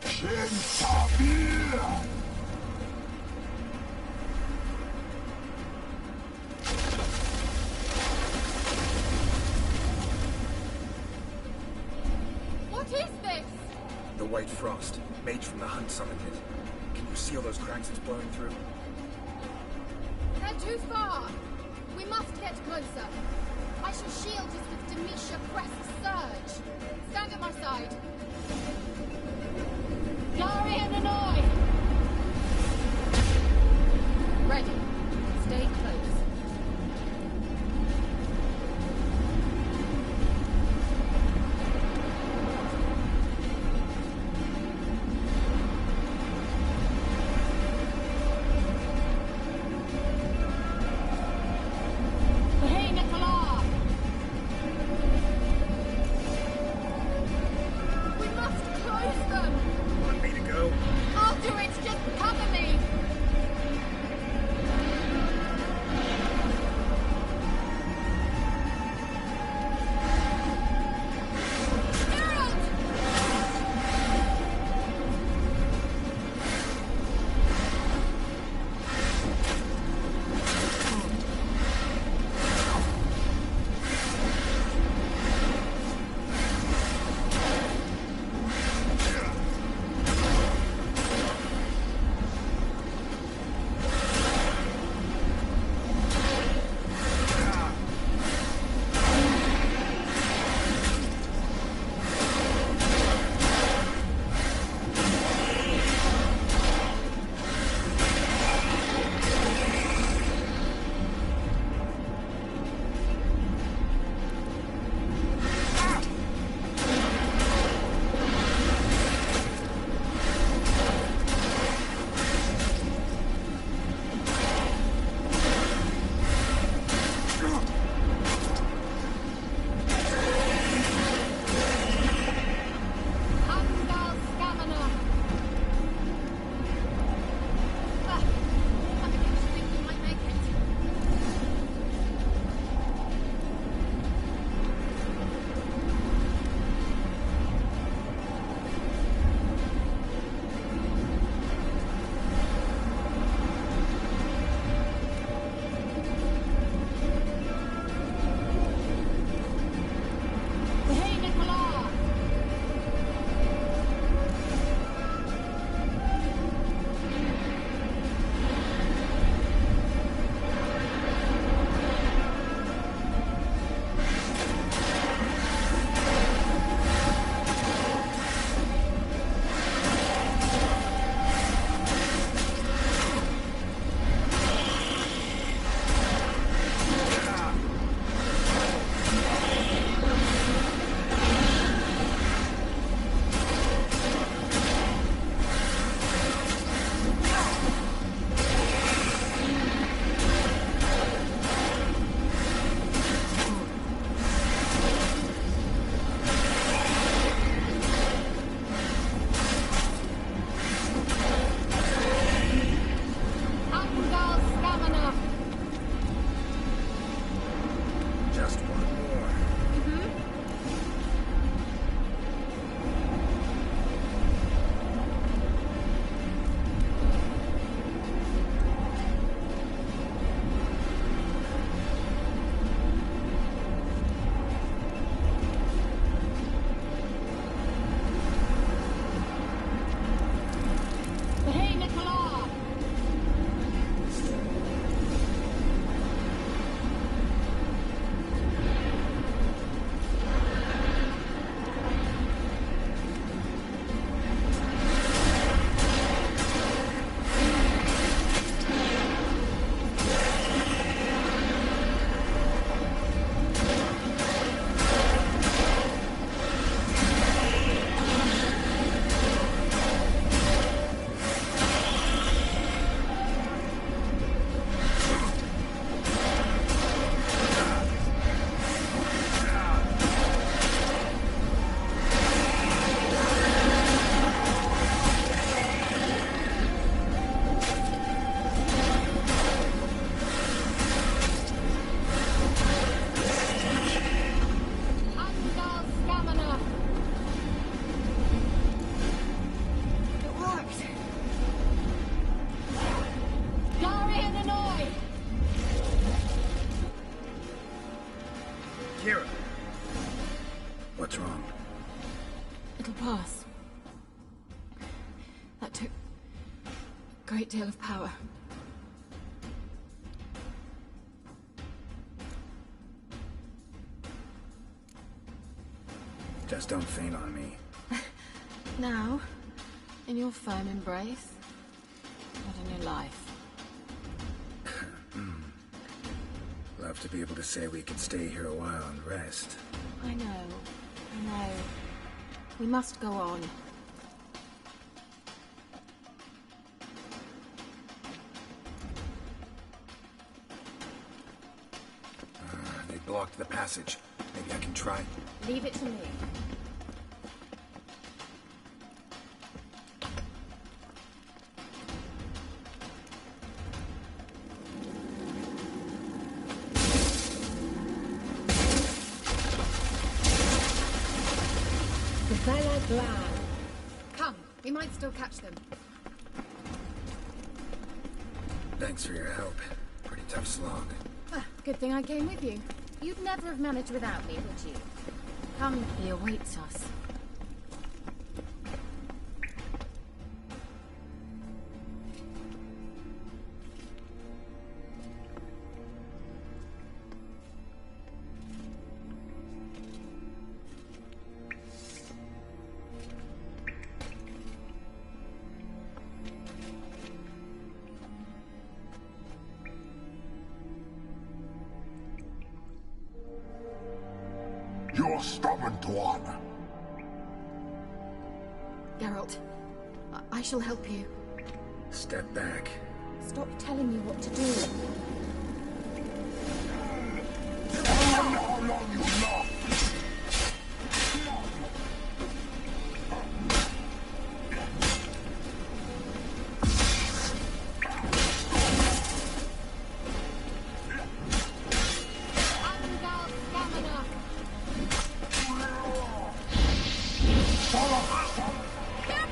Shin Tabir! White frost. Mage from the hunt summoned it. Can you see all those cracks it's blowing through? They're too far. We must get closer. I shall shield us with Demetia Crest's surge. Stand at my side. Dari and Annoy! Ready. Stay close. Kira. What's wrong? It'll pass. That took a great deal of power. Just don't faint on me. Now, in your firm embrace, not in your life. Love to be able to say we could stay here a while and rest. I know. We must go on. They blocked the passage. Maybe I can try. Leave it to me. Come, we might still catch them. Thanks for your help. Pretty tough slog. Good thing I came with you. You'd never have managed without me, would you? Come, he awaits us. You're stubborn, one. Geralt, I shall help you. Step back. Stop telling me what to do. How long you love?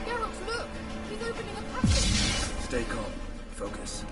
Geralt, look! He's opening a passage! Stay calm. Focus.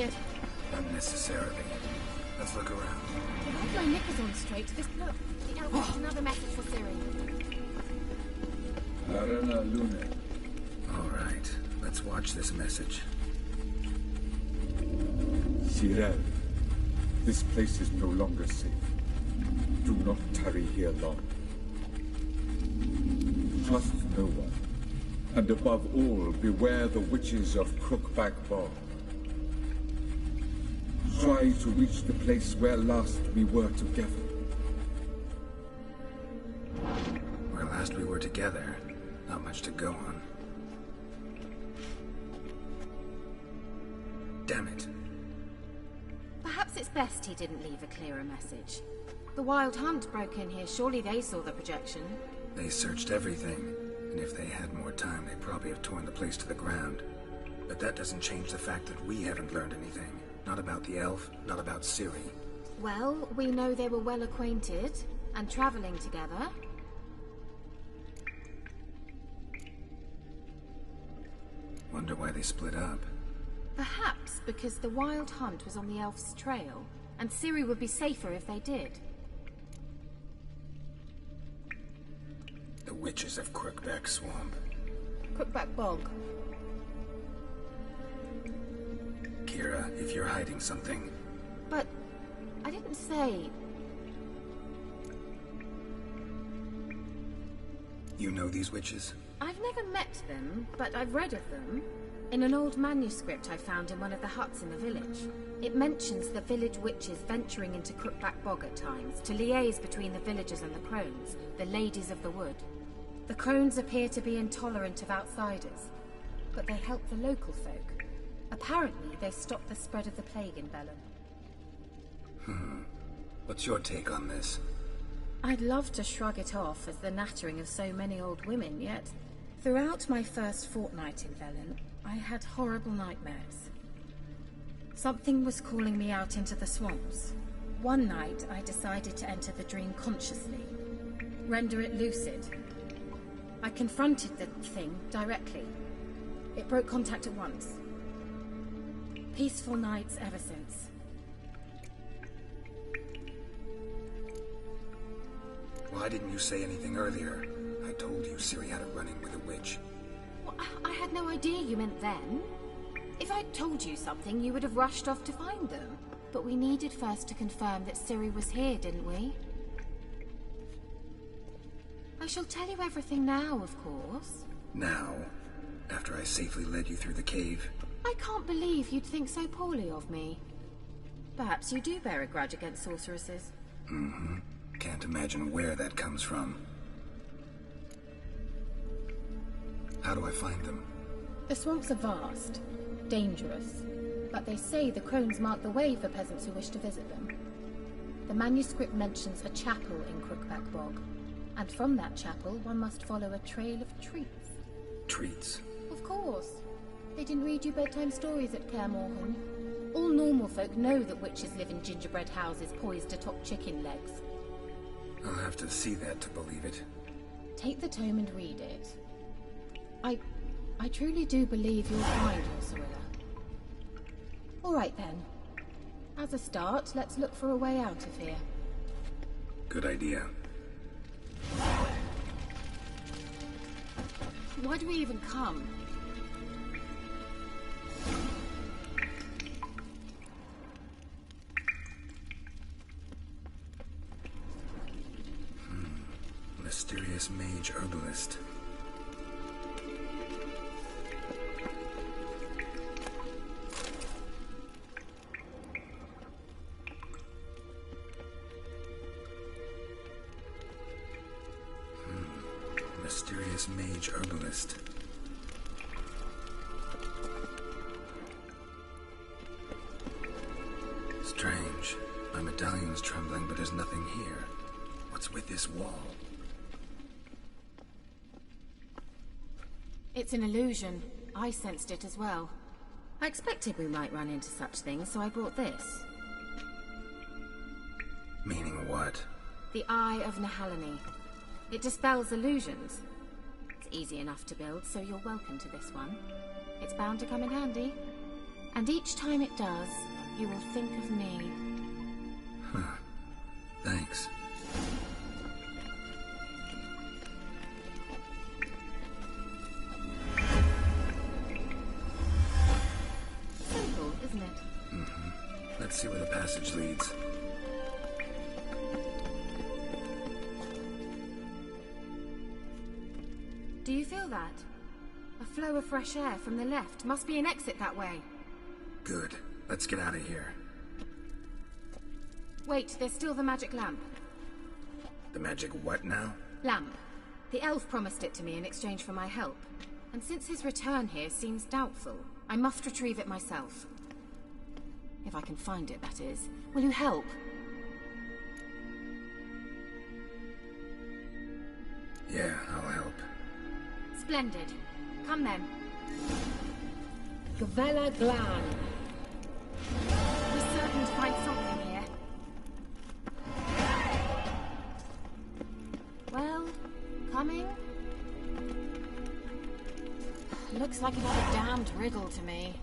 disappeared. Unnecessarily. Let's look around. If I had my knickers on straight, this look. The elf has another message for Ciri. Arena Lune. All right, let's watch this message. Ciri, this place is no longer safe. Do not tarry here long. Trust no one. And above all, beware the witches of Crookback Bog. Try to reach the place where last we were together. Where last we were together, not much to go on. Damn it. Perhaps it's best he didn't leave a clearer message. The Wild Hunt broke in here. Surely they saw the projection. They searched everything, and if they had more time, they'd probably have torn the place to the ground. But that doesn't change the fact that we haven't learned anything. Not about the elf, not about Ciri. Well, we know they were well acquainted, and traveling together. Wonder why they split up. Perhaps because the Wild Hunt was on the elf's trail, and Ciri would be safer if they did. The witches of Crookback Swamp. Crookback Bog. Kira, if you're hiding something... But I didn't say... You know these witches? I've never met them, but I've read of them. In an old manuscript I found in one of the huts in the village. It mentions the village witches venturing into Crookback Bog at times to liaise between the villagers and the crones, the ladies of the wood. The crones appear to be intolerant of outsiders, but they help the local folk. Apparently, they stopped the spread of the plague in Bellum. What's your take on this? I'd love to shrug it off as the nattering of so many old women, yet throughout my first fortnight in Velen, I had horrible nightmares. Something was calling me out into the swamps. One night, I decided to enter the dream consciously, render it lucid. I confronted the thing directly. It broke contact at once. Peaceful nights ever since. Why didn't you say anything earlier? I told you Ciri had a run-in with a witch. Well, I had no idea you meant then. If I'd told you something, you would have rushed off to find them. But we needed first to confirm that Ciri was here, didn't we? I shall tell you everything now, of course. Now? After I safely led you through the cave? I can't believe you'd think so poorly of me. Perhaps you do bear a grudge against sorceresses. Mm-hmm. Can't imagine where that comes from. How do I find them? The swamps are vast, dangerous, but they say the crones mark the way for peasants who wish to visit them. The manuscript mentions a chapel in Crookback Bog, and from that chapel one must follow a trail of treats. Treats? Of course. They didn't read you bedtime stories at Kaer Morhen. All normal folk know that witches live in gingerbread houses poised atop chicken legs. I'll have to see that to believe it. Take the tome and read it. I truly do believe you'll find your Cirilla. All right then. As a start, let's look for a way out of here. Good idea. Why do we even come? Mysterious mage herbalist. Mysterious mage herbalist. Strange. My medallion's trembling, but there's nothing here. What's with this wall? It's an illusion. I sensed it as well. I expected we might run into such things, so I brought this. Meaning what? The Eye of Nehaleni. It dispels illusions. It's easy enough to build, so you're welcome to this one. It's bound to come in handy. And each time it does, you will think of me. Huh. Thanks. Simple, isn't it? Mm-hmm. Let's see where the passage leads. Do you feel that? A flow of fresh air from the left. Must be an exit that way. Good. Let's get out of here. Wait, there's still the magic lamp. The magic what now? Lamp. The elf promised it to me in exchange for my help. And since his return here seems doubtful, I must retrieve it myself. If I can find it, that is. Will you help? Yeah, I'll help. Splendid. Come then. Gavella Glan. We're certain to find something here. Well, coming? Looks like another damned riddle to me.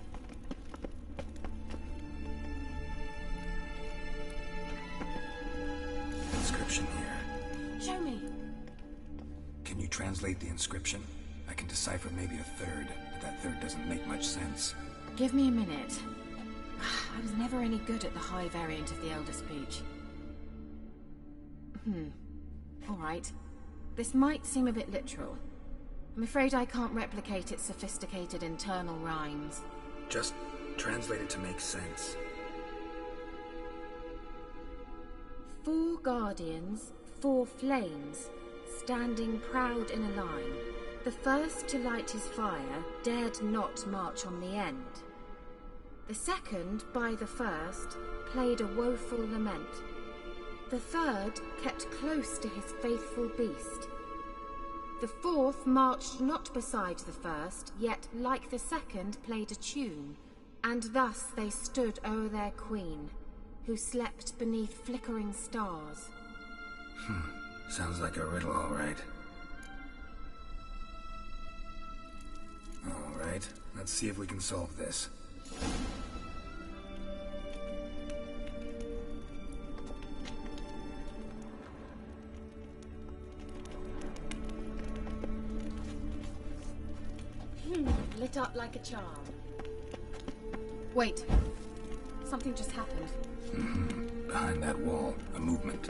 Inscription here. Show me. Can you translate the inscription? I can decipher maybe a third, but that third doesn't make much sense. Give me a minute. I was never any good at the high variant of the Elder Speech. Alright. This might seem a bit literal. I'm afraid I can't replicate its sophisticated internal rhymes. Just translate it to make sense. 4 guardians, 4 flames, standing proud in a line. The first to light his fire dared not march on the end. The second, by the first, played a woeful lament. The third kept close to his faithful beast. The fourth marched not beside the first, yet, like the second, played a tune. And thus they stood o'er their queen, who slept beneath flickering stars. Sounds like a riddle, all right. All right, let's see if we can solve this. Lit up like a charm. Wait. Something just happened. Behind that wall, a movement.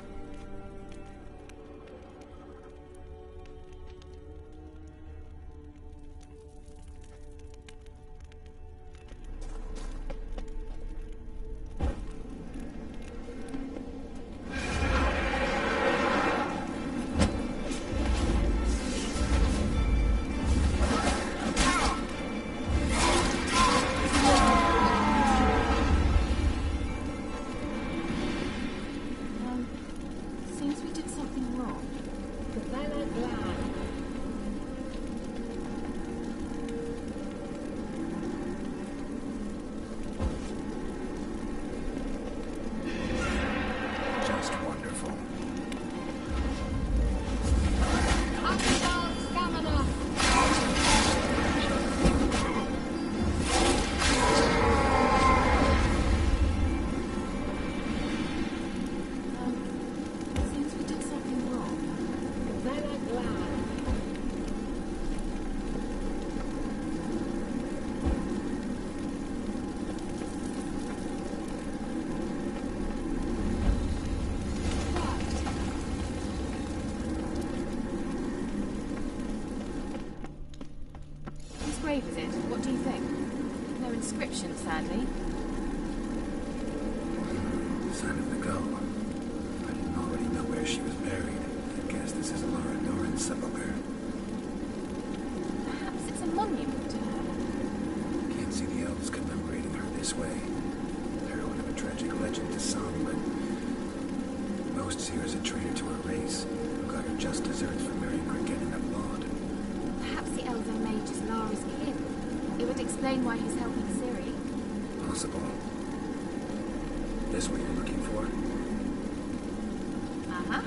Is it? What do you think? No inscription, sadly. Sign of the girl. I didn't already know where she was buried. I guess this is Laura Doran's sepulchre. Perhaps it's a monument to her. Can't see the elves commemorating her this way. Heroine of a tragic legend to some, but most see her as a traitor to her race, who got her just desserts for marrying Cricket and Aard. Perhaps the elven mage is Lara's kin. It would explain why he's helping Ciri. Possible. This what you're looking for? Uh-huh.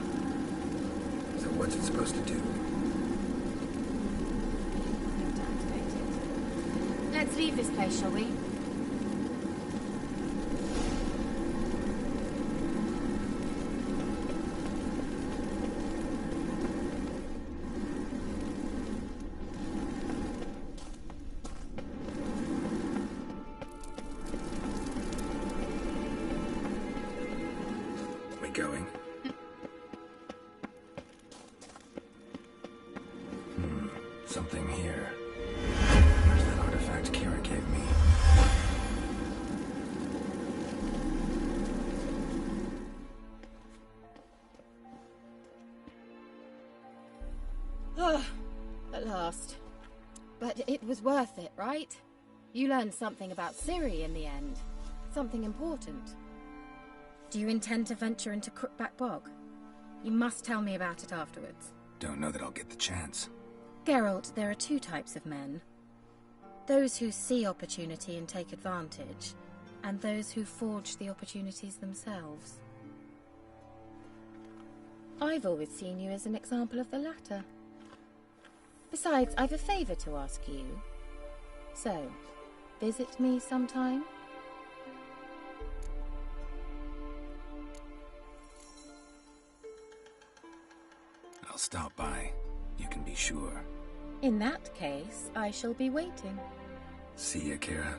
So what's it supposed to do? Let's leave this place, shall we? Something here. Where's that artifact Kira gave me? Oh, at last. But it was worth it, right? You learned something about Ciri in the end. Something important. Do you intend to venture into Crookback Bog? You must tell me about it afterwards. Don't know that I'll get the chance. Geralt, there are two types of men. Those who see opportunity and take advantage, and those who forge the opportunities themselves. I've always seen you as an example of the latter. Besides, I've a favour to ask you. So, visit me sometime? I'll stop by. You can be sure. In that case, I shall be waiting. See ya, Kira.